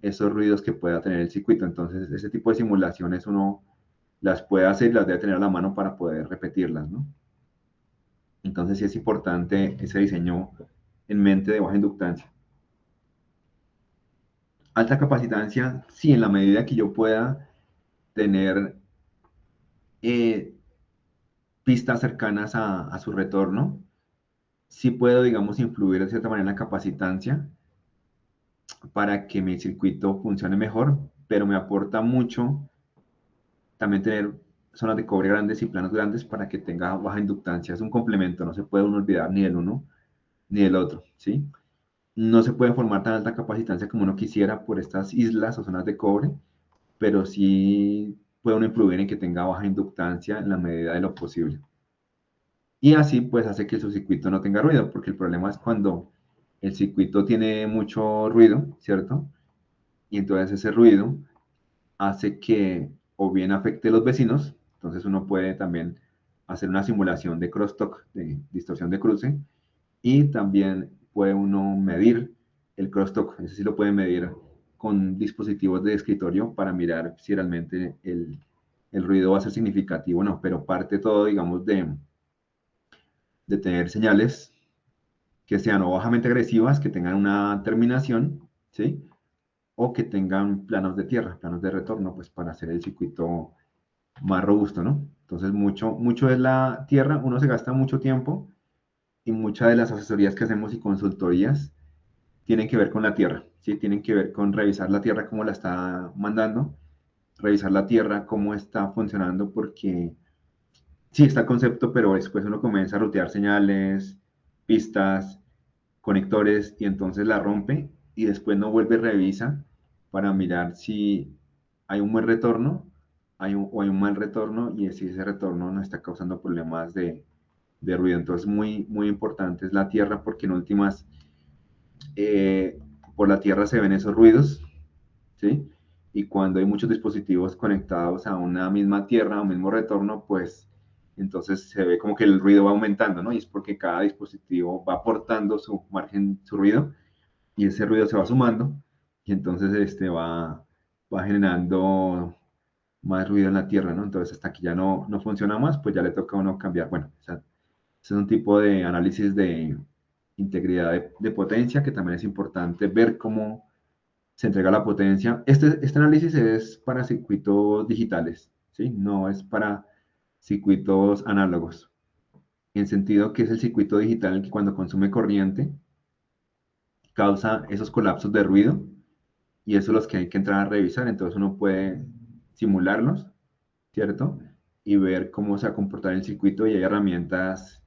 esos ruidos que pueda tener el circuito. Entonces ese tipo de simulaciones uno las puede hacer y las debe tener a la mano para poder repetirlas, ¿no? Entonces sí es importante ese diseño en mente de baja inductancia. Alta capacitancia, sí, en la medida que yo pueda tener eh, pistas cercanas a su retorno, sí puedo, digamos, influir de cierta manera en la capacitancia para que mi circuito funcione mejor, pero me aporta mucho también tener zonas de cobre grandes y planos grandes para que tenga baja inductancia. Es un complemento, no se puede uno olvidar ni del uno ni del otro, ¿sí? No se puede formar tan alta capacitancia como uno quisiera por estas islas o zonas de cobre, pero sí puede uno influir en que tenga baja inductancia en la medida de lo posible. Y así pues hace que su circuito no tenga ruido, porque el problema es cuando el circuito tiene mucho ruido, ¿cierto? Y entonces ese ruido hace que o bien afecte a los vecinos, entonces uno puede también hacer una simulación de crosstalk, de distorsión de cruce, y también puede uno medir el crosstalk, ese sí lo puede medir con dispositivos de escritorio para mirar si realmente el ruido va a ser significativo o no, pero parte todo, digamos, de tener señales que sean o bajamente agresivas, que tengan una terminación, ¿sí? O que tengan planos de tierra, planos de retorno, pues para hacer el circuito más robusto, ¿no? Entonces, mucho es la tierra, uno se gasta mucho tiempo y muchas de las asesorías que hacemos y consultorías tienen que ver con la tierra, ¿sí? Tienen que ver con revisar la tierra cómo la está mandando, revisar la tierra cómo está funcionando, porque sí está el concepto, pero después uno comienza a rutear señales, pistas, conectores y entonces la rompe y después no vuelve, revisa para mirar si hay un buen retorno o hay un mal retorno y si ese retorno no está causando problemas de ruido. Entonces muy importante es la tierra porque en últimas eh, por la tierra se ven esos ruidos, ¿sí? Y cuando hay muchos dispositivos conectados a una misma tierra, a un mismo retorno, pues entonces se ve como que el ruido va aumentando, ¿no? Y es porque cada dispositivo va aportando su margen, su ruido, y ese ruido se va sumando, y entonces va generando más ruido en la tierra, ¿no? Entonces hasta que ya no funciona más, pues ya le toca a uno cambiar. Bueno, o sea, ese es un tipo de análisis de integridad de potencia que también es importante ver cómo se entrega la potencia. Este análisis es para circuitos digitales, ¿sí? No es para circuitos análogos, en sentido que es el circuito digital que cuando consume corriente causa esos colapsos de ruido y eso es los que hay que entrar a revisar. Entonces uno puede simularlos, ¿cierto? Y ver cómo se va a comportar el circuito y hay herramientas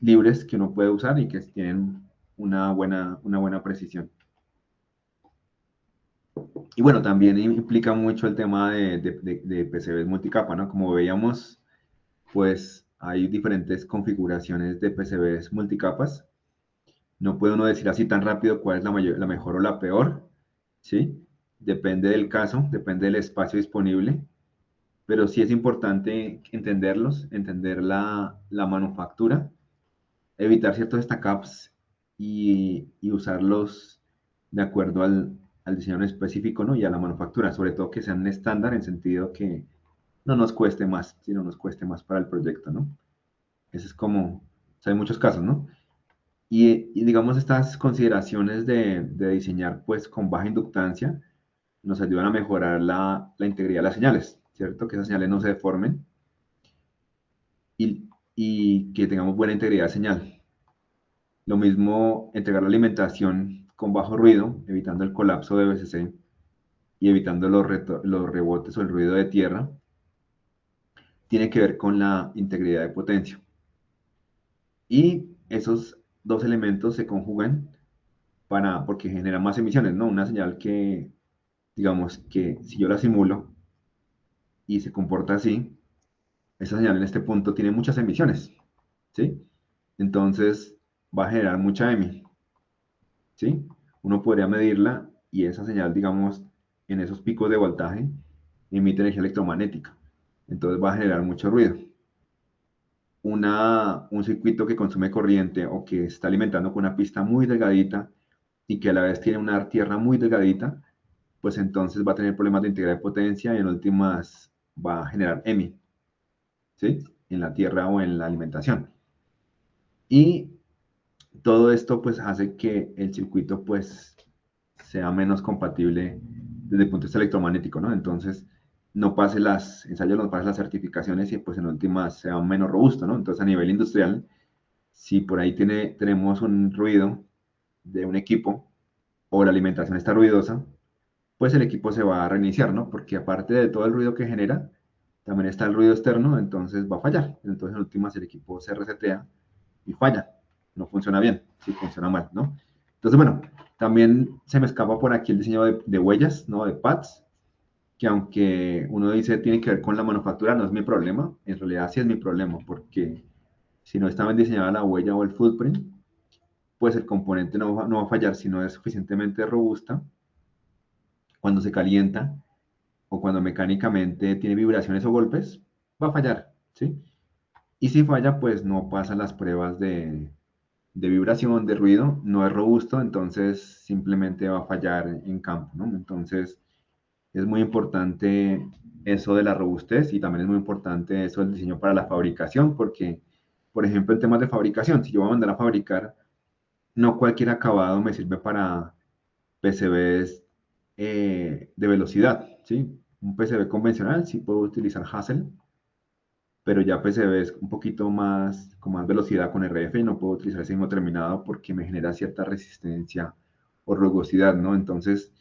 libres que uno puede usar y que tienen una buena precisión. Y bueno, también implica mucho el tema de PCBs multicapa, ¿no? Como veíamos, pues hay diferentes configuraciones de PCBs multicapas. No puede uno decir así tan rápido cuál es la mejor o la peor, ¿sí? Depende del caso, depende del espacio disponible, pero sí es importante entenderlos, entender la manufactura, evitar ciertos stackups y usarlos de acuerdo al diseño en específico, ¿no? Y a la manufactura, sobre todo que sean estándar en sentido que no nos cueste más, sino nos cueste más para el proyecto, ¿no? Ese es como, o sea, hay muchos casos, ¿no? Y digamos, estas consideraciones de diseñar pues con baja inductancia nos ayudan a mejorar la integridad de las señales, ¿cierto? Que esas señales no se deformen y que tengamos buena integridad de señal. Lo mismo, entregar la alimentación con bajo ruido, evitando el colapso de BCC y evitando los rebotes o el ruido de tierra, tiene que ver con la integridad de potencia. Y esos dos elementos se conjugan porque generan más emisiones, ¿no? Una señal que, digamos, que si yo la simulo y se comporta así, esa señal en este punto tiene muchas emisiones, ¿sí? Entonces va a generar mucha EMI, ¿sí? Uno podría medirla y esa señal, digamos, en esos picos de voltaje, emite energía electromagnética. Entonces va a generar mucho ruido. Un circuito que consume corriente o que está alimentando con una pista muy delgadita y que a la vez tiene una tierra muy delgadita, pues entonces va a tener problemas de integridad de potencia y en últimas va a generar EMI, ¿sí? En la tierra o en la alimentación. Y todo esto pues hace que el circuito pues sea menos compatible desde el punto de vista electromagnético, ¿no? Entonces no pase las ensayos, no pase las certificaciones y pues en últimas sea menos robusto, ¿no? Entonces a nivel industrial, si por ahí tenemos un ruido de un equipo o la alimentación está ruidosa, pues el equipo se va a reiniciar, ¿no? Porque aparte de todo el ruido que genera, también está el ruido externo, entonces va a fallar. Entonces, en últimas, el equipo se resetea y falla. No funciona bien, sí funciona mal, ¿no? Entonces, bueno, también se me escapa por aquí el diseño de huellas, ¿no? De pads, que aunque uno dice tiene que ver con la manufactura, no es mi problema, en realidad sí es mi problema, porque si no está bien diseñada la huella o el footprint, pues el componente no va a fallar si no es suficientemente robusta cuando se calienta o cuando mecánicamente tiene vibraciones o golpes, va a fallar, ¿sí? Y si falla, pues no pasa las pruebas de vibración, de ruido, no es robusto, entonces simplemente va a fallar en campo, ¿no? Entonces es muy importante eso de la robustez y también es muy importante eso del diseño para la fabricación, porque, por ejemplo, en temas de fabricación, si yo voy a mandar a fabricar, no cualquier acabado me sirve para PCBs de velocidad, ¿sí? Un PCB convencional sí puedo utilizar Hassel, pero ya PCBs un poquito más, con más velocidad con RF y no puedo utilizar ese mismo terminado porque me genera cierta resistencia o rugosidad, ¿no? Entonces,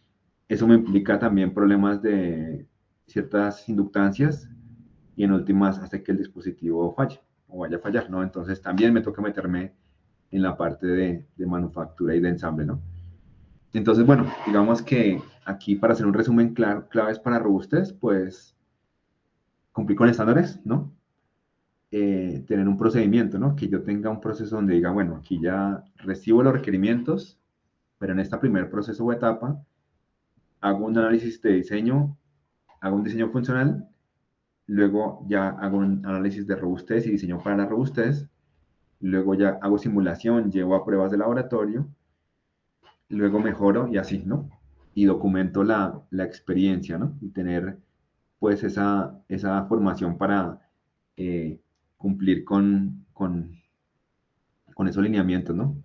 eso me implica también problemas de ciertas inductancias y en últimas hace que el dispositivo falle o vaya a fallar, ¿no? Entonces, también me toca meterme en la parte de manufactura y de ensamble, ¿no? Entonces, bueno, digamos que aquí para hacer un resumen claves para robustez, pues cumplir con estándares, ¿no? Tener un procedimiento, ¿no? Que yo tenga un proceso donde diga, bueno, aquí ya recibo los requerimientos, pero en este primer proceso o etapa hago un análisis de diseño, hago un diseño funcional, luego ya hago un análisis de robustez y diseño para la robustez, luego ya hago simulación, llevo a pruebas de laboratorio, luego mejoro y así, ¿no? Y documento la experiencia, ¿no? Y tener pues esa formación para cumplir con esos lineamientos, ¿no?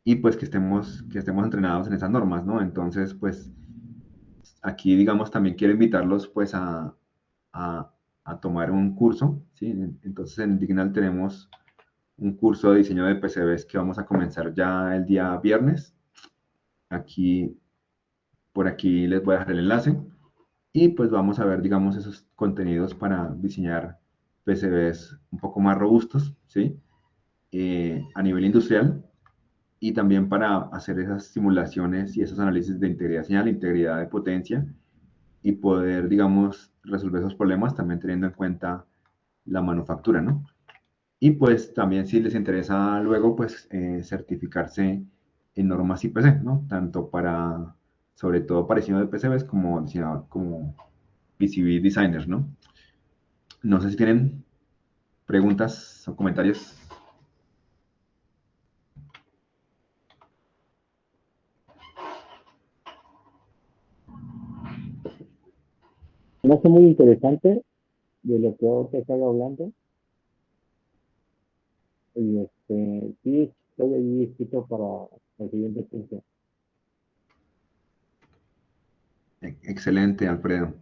Y pues que estemos entrenados en esas normas, ¿no? Entonces, pues aquí, digamos, también quiero invitarlos pues a, a tomar un curso, ¿sí? Entonces en Dignal tenemos un curso de diseño de PCBs que vamos a comenzar ya el día viernes. Aquí, por aquí les voy a dejar el enlace y pues vamos a ver, digamos, esos contenidos para diseñar PCBs un poco más robustos, ¿sí? A nivel industrial y también para hacer esas simulaciones y esos análisis de integridad de señal, integridad de potencia y poder, digamos, resolver esos problemas también teniendo en cuenta la manufactura, ¿no? Y pues también si les interesa luego, pues certificarse en normas IPC, ¿no? Tanto para, sobre todo para diseño de PCBs como diseñador, como PCB designers, ¿no? No sé si tienen preguntas o comentarios. Me hace muy interesante de lo que ahora estaba hablando. Y sí, estoy ahí escrito para la siguiente función. Excelente, Alfredo.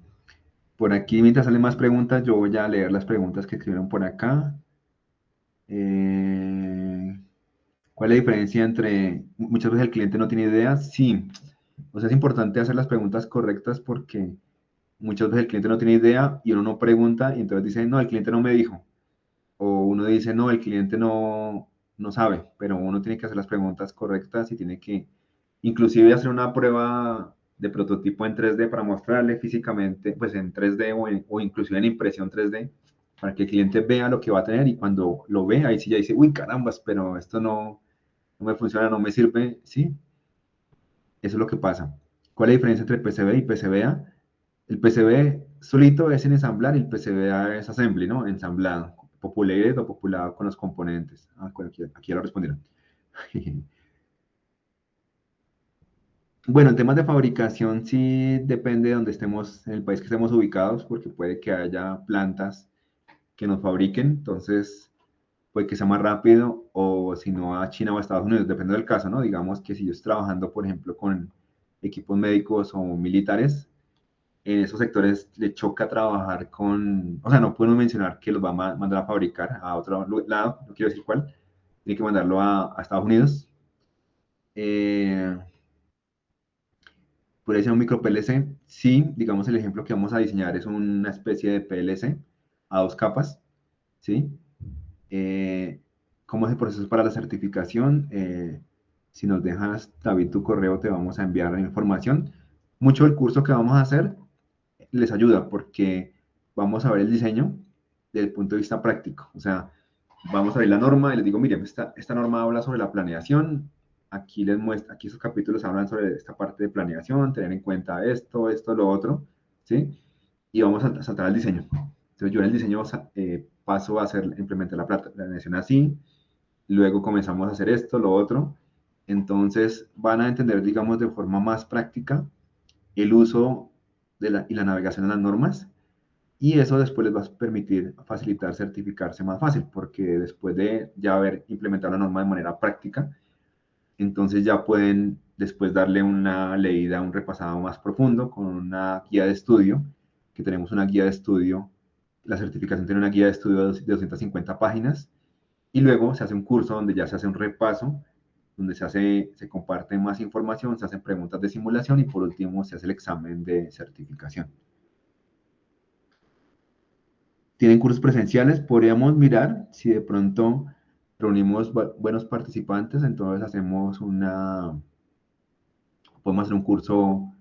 Por aquí, mientras salen más preguntas, yo voy a leer las preguntas que escribieron por acá. ¿Cuál es la diferencia entre muchas veces el cliente no tiene idea? Sí, o sea, es importante hacer las preguntas correctas porque muchas veces el cliente no tiene idea y uno no pregunta y entonces dice, no, el cliente no me dijo. O uno dice, no, el cliente no sabe, pero uno tiene que hacer las preguntas correctas y tiene que inclusive hacer una prueba de prototipo en 3D para mostrarle físicamente, pues en 3D o inclusive en impresión 3D, para que el cliente vea lo que va a tener y cuando lo ve, ahí sí ya dice, uy, carambas, pero esto no me funciona, no me sirve, ¿sí? Eso es lo que pasa. ¿Cuál es la diferencia entre PCB y PCBA? El PCB solito es en ensamblar y el PCBA es assembly, ¿no? Ensamblado, populated o populado con los componentes. Ah, bueno, aquí ya lo respondieron. Bueno, en temas de fabricación sí depende de donde estemos, en el país que estemos ubicados, porque puede que haya plantas que nos fabriquen, entonces puede que sea más rápido, o si no a China o a Estados Unidos, depende del caso, ¿no? Digamos que si yo estoy trabajando, por ejemplo, con equipos médicos o militares, en esos sectores le choca trabajar con, o sea, no podemos mencionar que los va a mandar a fabricar a otro lado, no quiero decir cuál, tiene que mandarlo a Estados Unidos. Puede ser un micro PLC. Sí, digamos el ejemplo que vamos a diseñar es una especie de PLC a dos capas, ¿sí? Eh, ¿Cómo es el proceso para la certificación? Si nos dejas, David, tu correo, te vamos a enviar la información. Mucho del curso que vamos a hacer les ayuda porque vamos a ver el diseño desde el punto de vista práctico. O sea, vamos a ver la norma y les digo, miren, esta norma habla sobre la planeación. Aquí les muestra, aquí esos capítulos hablan sobre esta parte de planeación, tener en cuenta esto, lo otro, ¿sí? Y vamos a saltar al diseño. Entonces yo en el diseño paso a hacer, implementar la planeación así, luego comenzamos a hacer esto, lo otro. Entonces van a entender, digamos, de forma más práctica el uso y la navegación en las normas y eso después les va a permitir facilitar certificarse más fácil, porque después de ya haber implementado la norma de manera práctica, entonces ya pueden después darle una leída, un repasado más profundo con una guía de estudio, que tenemos una guía de estudio, la certificación tiene una guía de estudio de 250 páginas, y luego se hace un curso donde ya se hace un repaso, donde se comparte más información, se hacen preguntas de simulación y por último se hace el examen de certificación. Tienen cursos presenciales, podríamos mirar si de pronto reunimos buenos participantes, entonces podemos hacer un curso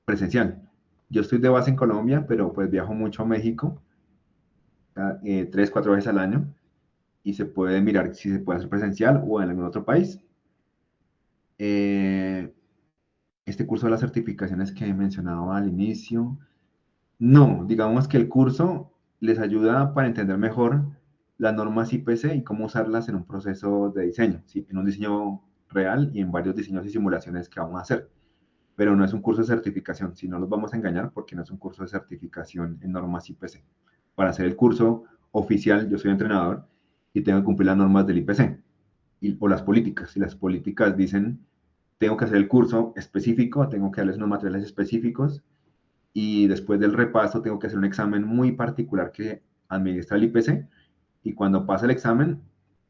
presencial. Yo estoy de base en Colombia, pero pues viajo mucho a México, 3, 4 veces al año, y se puede mirar si se puede hacer presencial o en algún otro país. Este curso de las certificaciones que mencionaba al inicio, no, digamos que el curso les ayuda para entender mejor las normas IPC y cómo usarlas en un proceso de diseño, ¿sí? En un diseño real y en varios diseños y simulaciones que vamos a hacer. Pero no es un curso de certificación, si no los vamos a engañar porque no es un curso de certificación en normas IPC. Para hacer el curso oficial, yo soy entrenador y tengo que cumplir las normas del IPC o las políticas. Y las políticas dicen, tengo que hacer el curso específico, tengo que darles unos materiales específicos y después del repaso tengo que hacer un examen muy particular que administra el IPC y cuando pasa el examen,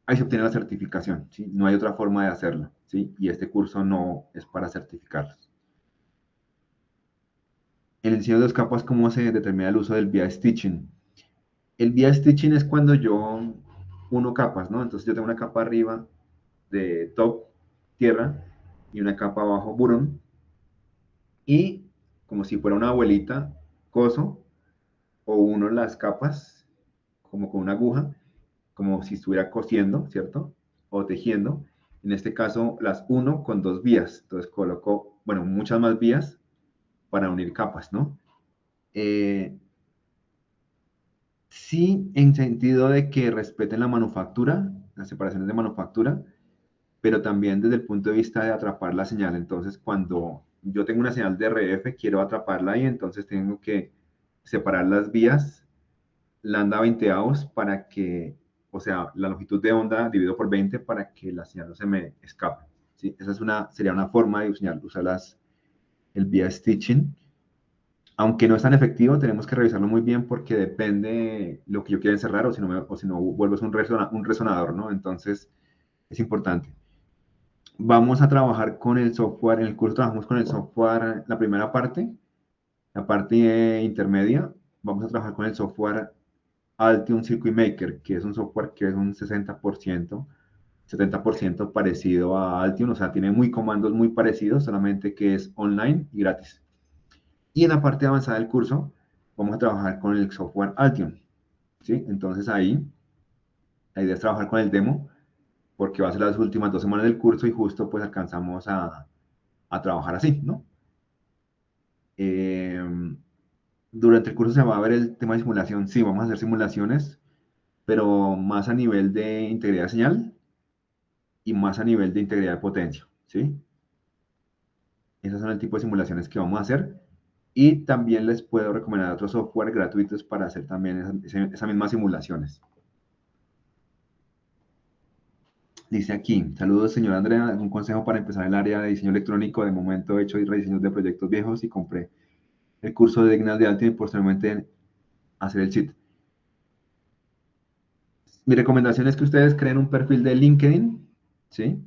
ahí se obtiene la certificación, ¿sí? No hay otra forma de hacerlo, ¿sí? Y este curso no es para certificarlos. En el diseño de dos capas, ¿cómo se determina el uso del via stitching? El via stitching es cuando yo uno capas, ¿no? Entonces yo tengo una capa arriba de top tierra y una capa abajo burón. Y como si fuera una abuelita, coso o uno las capas como con una aguja, como si estuviera cosiendo, ¿cierto? O tejiendo. En este caso las uno con dos vías. Entonces coloco, bueno, muchas más vías para unir capas, ¿no? Sí, en sentido de que respeten la manufactura, las separaciones de manufactura, pero también desde el punto de vista de atrapar la señal. Entonces, cuando yo tengo una señal de RF, quiero atraparla ahí, entonces tengo que separar las vías lambda 20avos para que, o sea, la longitud de onda dividido por 20 para que la señal no se me escape. ¿Sí? Esa es sería una forma de usar el vía stitching. Aunque no es tan efectivo, tenemos que revisarlo muy bien porque depende lo que yo quiera encerrar o si no vuelves un resonador, ¿no? Entonces, es importante. Vamos a trabajar con el software, en el curso trabajamos con el software, la primera parte, la parte intermedia, vamos a trabajar con el software Altium Circuit Maker, que es un software que es un 60%, 70% parecido a Altium, o sea, tiene comandos muy parecidos, solamente que es online y gratis. Y en la parte avanzada del curso vamos a trabajar con el software Altium, ¿sí? Entonces ahí la idea es trabajar con el demo, porque va a ser las últimas 2 semanas del curso y justo pues alcanzamos a trabajar así, ¿no? Durante el curso se va a ver el tema de simulación. Sí, vamos a hacer simulaciones, pero más a nivel de integridad de señal y más a nivel de integridad de potencia, ¿sí? Esos son el tipo de simulaciones que vamos a hacer. Y también les puedo recomendar otros software gratuitos para hacer también esas mismas simulaciones. Dice aquí, saludos señor Andrea, un consejo para empezar el área de diseño electrónico. De momento he hecho rediseños de proyectos viejos y compré el curso de Ignal de Altium y posteriormente hacer el SIT. Mi recomendación es que ustedes creen un perfil de LinkedIn, ¿sí?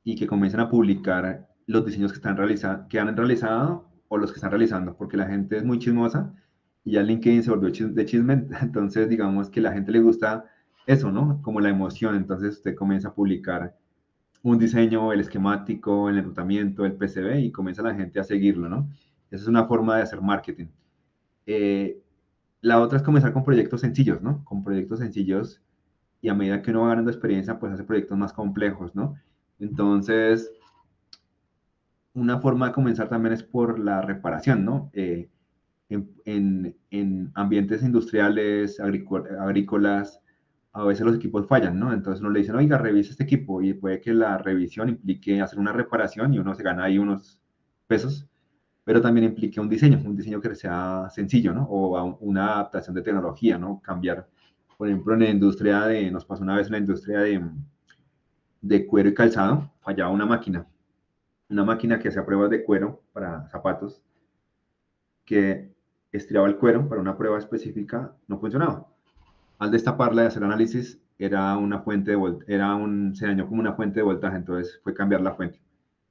Y que comiencen a publicar los diseños que han realizado o los que están realizando, porque la gente es muy chismosa y ya LinkedIn se volvió de chisme, entonces digamos que a la gente le gusta eso, ¿no? Como la emoción, entonces usted comienza a publicar un diseño, el esquemático, el enrutamiento, el PCB y comienza la gente a seguirlo, ¿no? Esa es una forma de hacer marketing. Eh, la otra es comenzar con proyectos sencillos, ¿no? Con proyectos sencillos y a medida que uno va ganando experiencia, pues hace proyectos más complejos, ¿no? Entonces, una forma de comenzar también es por la reparación, ¿no? En ambientes industriales, agrícolas, a veces los equipos fallan, ¿no? Entonces uno le dice, oiga, revise este equipo y puede que la revisión implique hacer una reparación y uno se gana ahí unos pesos, pero también implique un diseño que sea sencillo, ¿no? O una adaptación de tecnología, ¿no? Cambiar, por ejemplo, en la industria nos pasó una vez en la industria de cuero y calzado, fallaba una máquina que hacía pruebas de cuero para zapatos, que estriaba el cuero para una prueba específica, no funcionaba. Al destaparla y hacer análisis, era una fuente se dañó como una fuente de voltaje, entonces fue cambiar la fuente,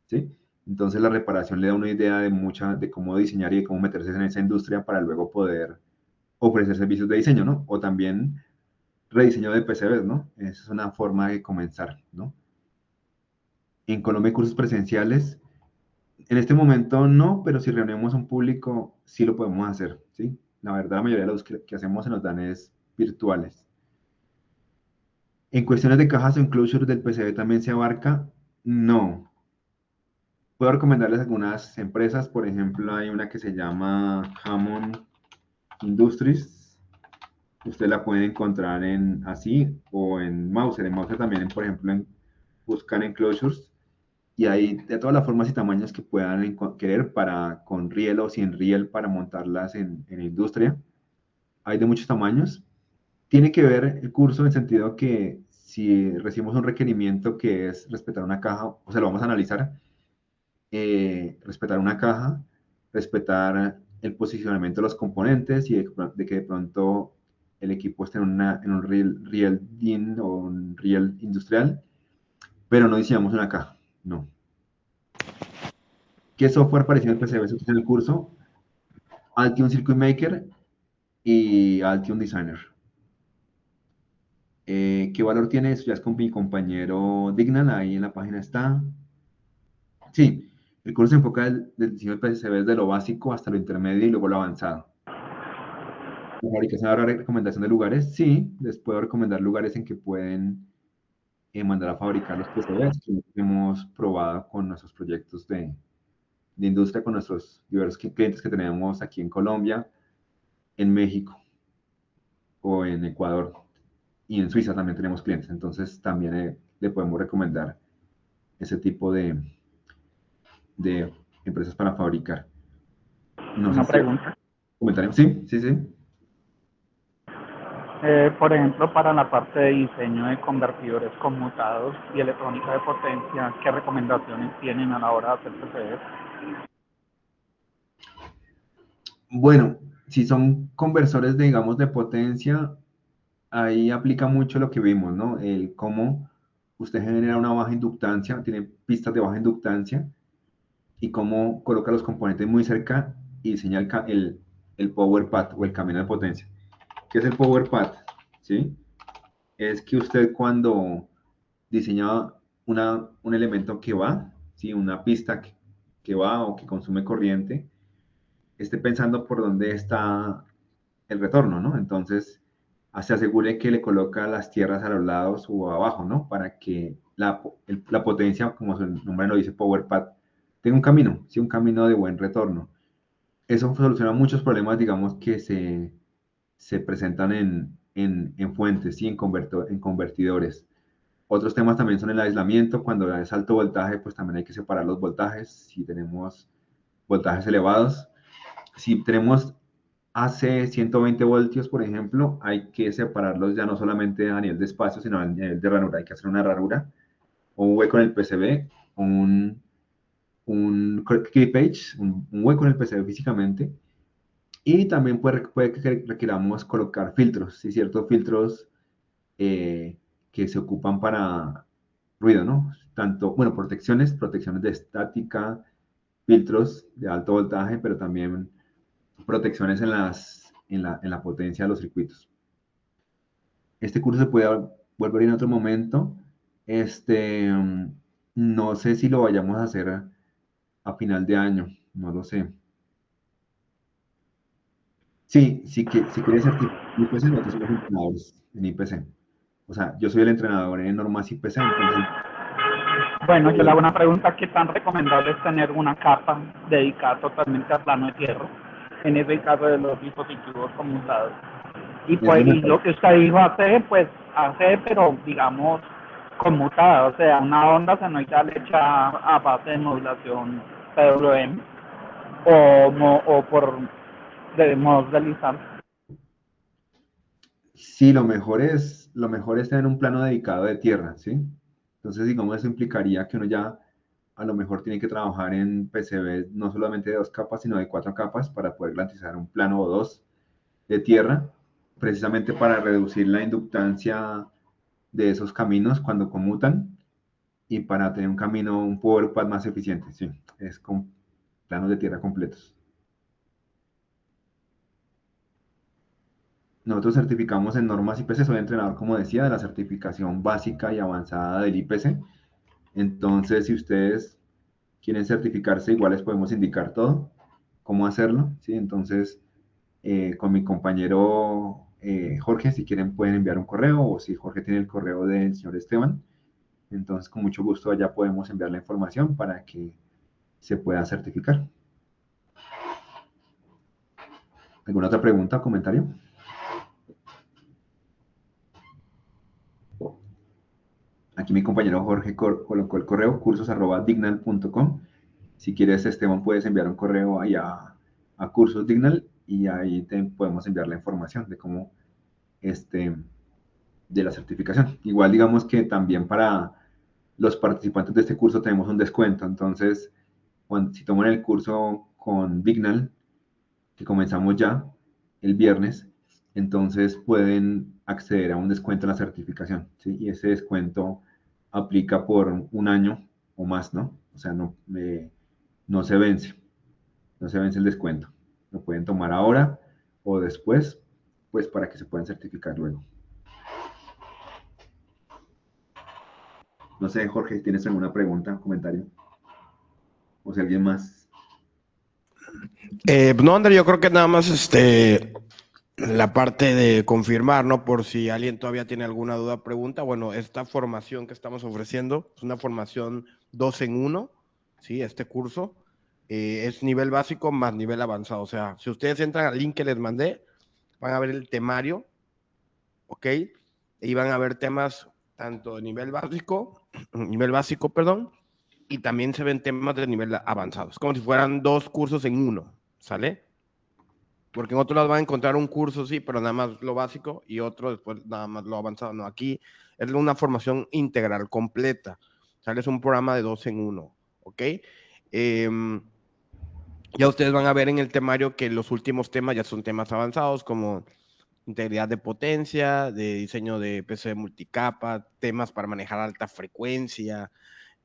¿sí? Entonces la reparación le da una idea de cómo diseñar y de cómo meterse en esa industria para luego poder ofrecer servicios de diseño, ¿no? O también rediseño de PCBs, ¿no? Esa es una forma de comenzar, ¿no? En Colombia hay cursos presenciales. En este momento no, pero si reunimos un público, sí lo podemos hacer, ¿sí? La verdad, la mayoría de los que hacemos se nos dan es virtuales. En cuestiones de cajas o enclosures del PCB también se abarca. No. Puedo recomendarles algunas empresas, por ejemplo, hay una que se llama Hammond Industries. Usted la puede encontrar en así o en Mouser. En Mouser también, por ejemplo, buscar enclosures y hay de todas las formas y tamaños que puedan querer con riel o sin riel para montarlas en industria. Hay de muchos tamaños. Tiene que ver el curso en el sentido que si recibimos un requerimiento que es respetar una caja, o sea, lo vamos a analizar, respetar una caja, respetar el posicionamiento de los componentes y de que de pronto el equipo esté en un riel DIN o un riel industrial, pero no diseñamos una caja, no. ¿Qué software parecido al PCB se utiliza en el curso? Altium Circuit Maker y Altium Designer. ¿Qué valor tiene? Eso ya es con mi compañero Dignan, ahí en la página está. Sí, el curso se enfoca del diseño del PCB desde lo básico hasta lo intermedio y luego lo avanzado. La fabricación, ahora recomendación de lugares, sí, les puedo recomendar lugares en que pueden mandar a fabricar los PCBs que hemos probado con nuestros proyectos de industria, con nuestros diversos clientes que tenemos aquí en Colombia, en México o en Ecuador, y en Suiza también tenemos clientes, entonces también le podemos recomendar ese tipo de empresas para fabricar. No sé Una si pregunta. comentario. Sí, sí, sí. Por ejemplo, para la parte de diseño de convertidores conmutados y electrónica de potencia, ¿qué recomendaciones tienen a la hora de hacer PCBs? Bueno, si son conversores, digamos, de potencia, ahí aplica mucho lo que vimos, ¿no? El cómo usted genera una baja inductancia, tiene pistas de baja inductancia, y cómo coloca los componentes muy cerca y diseña el power pad o el camino de potencia. ¿Qué es el power pad? ¿Sí? Es que usted cuando diseña un elemento que va, ¿sí? Una pista que va o que consume corriente, esté pensando por dónde está el retorno, ¿no? Entonces, se asegure que le coloca las tierras a los lados o abajo, ¿no? Para que la potencia, como su nombre lo dice, power pad, tenga un camino, ¿sí? Un camino de buen retorno. Eso soluciona muchos problemas, digamos, que se presentan en fuentes, ¿sí? En convertidores. Otros temas también son el aislamiento. Cuando es alto voltaje, pues también hay que separar los voltajes. Si tenemos voltajes elevados, si tenemos AC 120 voltios, por ejemplo, hay que separarlos ya no solamente a nivel de espacio, sino a nivel de ranura. Hay que hacer una ranura o un hueco en el PCB, un clippage, un hueco en el PCB físicamente. Y también puede que requiramos colocar filtros, ¿sí? Ciertos filtros que se ocupan para ruido, ¿no? Tanto, bueno, protecciones de estática, filtros de alto voltaje, pero también protecciones en la potencia de los circuitos. Este curso se puede volver en otro momento. No sé si lo vayamos a hacer a final de año, no lo sé. Sí, sí que si quieres certificar IPC, nosotros somos entrenadores en IPC. O sea, yo soy el entrenador en normas IPC, entonces, Bueno, yo le hago una pregunta: ¿qué tan recomendable es tener una capa dedicada totalmente al plano de tierra, en ese caso de los dispositivos conmutados? Y es lo pues, y mejor. lo que usted dijo pues hace, pero digamos, conmutada, o sea, una onda senoidal hecha a base de modulación PWM o por de modos de lisar. Sí, lo mejor es tener un plano dedicado de tierra, ¿sí? Entonces, digamos, eso implicaría que uno ya a lo mejor tiene que trabajar en PCB no solamente de 2 capas, sino de 4 capas para poder garantizar un plano o dos de tierra, precisamente para reducir la inductancia de esos caminos cuando conmutan y para tener un camino, un power path más eficiente, sí, es con planos de tierra completos. Nosotros certificamos en normas IPC, soy entrenador, como decía, de la certificación básica y avanzada del IPC. Entonces, si ustedes quieren certificarse, igual les podemos indicar todo, cómo hacerlo, ¿sí? Entonces, con mi compañero Jorge, si quieren pueden enviar un correo, o si Jorge tiene el correo del señor Esteban, entonces con mucho gusto allá podemos enviar la información para que se pueda certificar. ¿Alguna otra pregunta o comentario? Aquí mi compañero Jorge colocó el correo cursos@dignal.com. Si quieres, Esteban, puedes enviar un correo ahí a Cursos Dignal y ahí te podemos enviar la información de cómo, de la certificación. Igual digamos que también para los participantes de este curso tenemos un descuento. Entonces, si toman el curso con Dignal, que comenzamos ya el viernes, entonces pueden acceder a un descuento en la certificación, ¿sí? Y ese descuento aplica por un año o más, ¿no? O sea, no se vence, no se vence el descuento. Lo pueden tomar ahora o después, pues para que se puedan certificar luego. No sé, Jorge, ¿tienes alguna pregunta, comentario? o si alguien más. No, André, yo creo que nada más la parte de confirmar, ¿no? Por si alguien todavía tiene alguna duda o pregunta. Bueno, esta formación que estamos ofreciendo es una formación 2 en 1, ¿sí? Este curso es nivel básico más nivel avanzado. O sea, si ustedes entran al link que les mandé, van a ver el temario, ¿ok? Y van a ver temas tanto de nivel básico, perdón, y también se ven temas de nivel avanzado. Es como si fueran 2 cursos en uno, ¿sale? Porque en otros lados van a encontrar un curso, sí, pero nada más lo básico y otro después nada más lo avanzado. No, aquí es una formación integral, completa. ¿Sale? Es un programa de 2 en 1, ¿ok? Ya ustedes van a ver en el temario que los últimos temas ya son temas avanzados como integridad de potencia, de diseño de PC multicapa, temas para manejar alta frecuencia,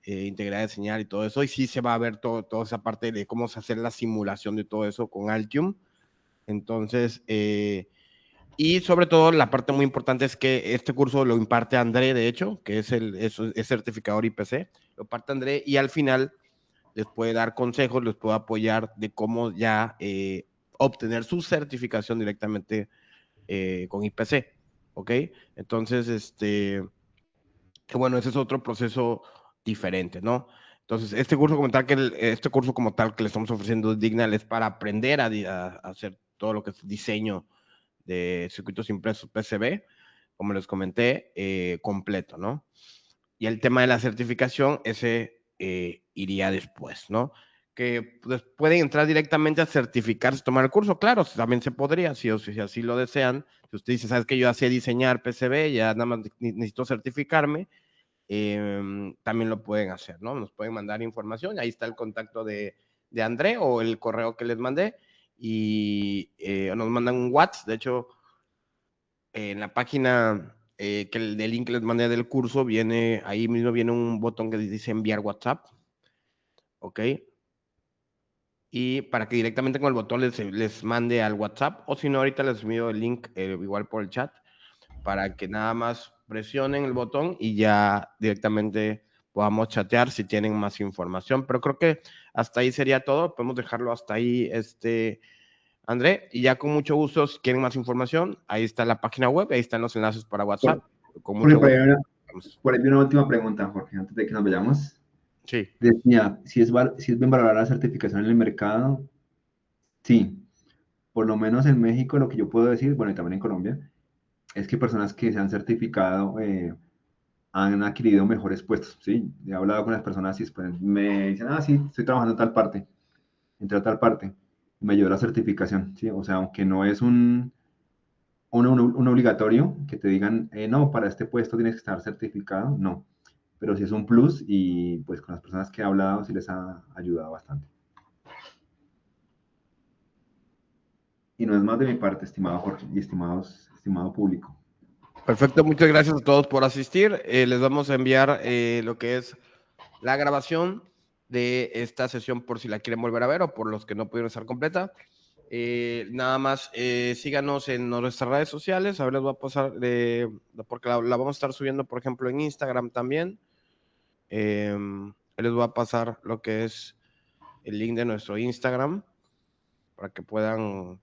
integridad de señal y todo eso. Y sí se va a ver toda esa parte de cómo se hace la simulación de todo eso con Altium. Entonces, y sobre todo la parte muy importante es que este curso lo imparte André, de hecho, que es certificador IPC, lo imparte André y al final les puede dar consejos, les puede apoyar de cómo ya obtener su certificación directamente con IPC, ¿ok? Entonces, que bueno, ese es otro proceso diferente, ¿no? Entonces, este curso como tal que le estamos ofreciendo Dignal es para aprender a hacer todo lo que es diseño de circuitos impresos PCB, como les comenté, completo, ¿no? Y el tema de la certificación, ese iría después, ¿no? Que pues, pueden entrar directamente a certificarse, tomar el curso, claro, también se podría, si así lo desean. Si usted dice, sabes que yo sé diseñar PCB, ya nada más necesito certificarme, también lo pueden hacer, ¿no? Nos pueden mandar información, ahí está el contacto de André o el correo que les mandé y nos mandan un WhatsApp. De hecho, en la página del link que les mandé del curso, ahí mismo viene un botón que dice enviar WhatsApp, ¿ok? Y para que directamente con el botón les mande al WhatsApp, o si no, ahorita les envío el link igual por el chat, para que nada más presionen el botón y ya directamente podamos chatear si tienen más información. Pero creo que hasta ahí sería todo. Podemos dejarlo hasta ahí, André, y ya con mucho gusto, si quieren más información, ahí está la página web, ahí están los enlaces para WhatsApp. Con mucho Por gusto. ahí una última pregunta, Jorge, antes de que nos vayamos. Sí. Decía, si es bien valorada la certificación en el mercado, sí. Por lo menos en México, lo que yo puedo decir, bueno, y también en Colombia, es que personas que se han certificado han adquirido mejores puestos, ¿sí? He hablado con las personas y después me dicen, sí, estoy trabajando en tal parte, entré a tal parte, me ayudó la certificación, ¿sí? O sea, aunque no es un obligatorio que te digan, no, para este puesto tienes que estar certificado, no. Pero sí es un plus y pues con las personas que he hablado sí les ha ayudado bastante. Y no es más de mi parte, estimado Jorge y estimado público. Perfecto, muchas gracias a todos por asistir. Les vamos a enviar lo que es la grabación de esta sesión por si la quieren volver a ver o por los que no pudieron estar completa. Nada más síganos en nuestras redes sociales. A ver, les voy a pasar, porque la vamos a estar subiendo, por ejemplo, en Instagram también. Les voy a pasar lo que es el link de nuestro Instagram para que puedan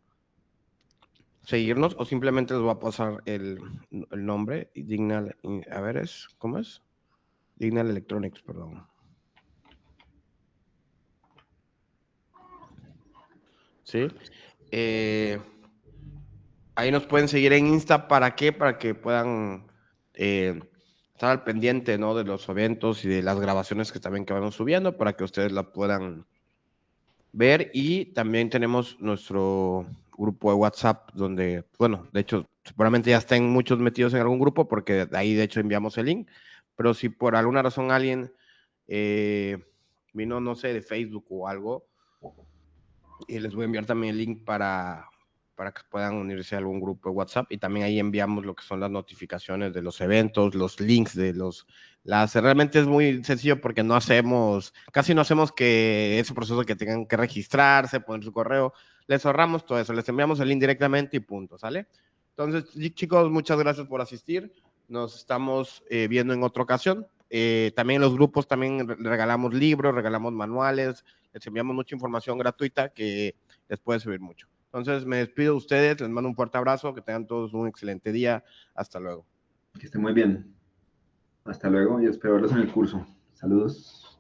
seguirnos o simplemente les voy a pasar el nombre. Dignal, a ver, ¿cómo es? Dignal Electronics, perdón. ¿Sí? Ahí nos pueden seguir en Insta. ¿Para qué? Para que puedan estar al pendiente, ¿no? De los eventos y de las grabaciones que vamos subiendo para que ustedes la puedan ver. Y también tenemos nuestro grupo de WhatsApp donde, bueno, de hecho, seguramente ya estén muchos metidos en algún grupo porque de ahí, de hecho, enviamos el link. Pero si por alguna razón alguien vino, no sé, de Facebook o algo, y les voy a enviar también el link para que puedan unirse a algún grupo de WhatsApp y también ahí enviamos lo que son las notificaciones de los eventos, los links de realmente es muy sencillo porque casi no hacemos que ese proceso que tengan que registrarse, poner su correo, les ahorramos todo eso, les enviamos el link directamente y punto, ¿sale? Entonces, chicos, muchas gracias por asistir, nos estamos viendo en otra ocasión. También en los grupos también regalamos libros, regalamos manuales, les enviamos mucha información gratuita que les puede servir mucho. Entonces, me despido de ustedes, les mando un fuerte abrazo, que tengan todos un excelente día. Hasta luego. Que estén muy bien. Hasta luego y espero verlos en el curso. Saludos.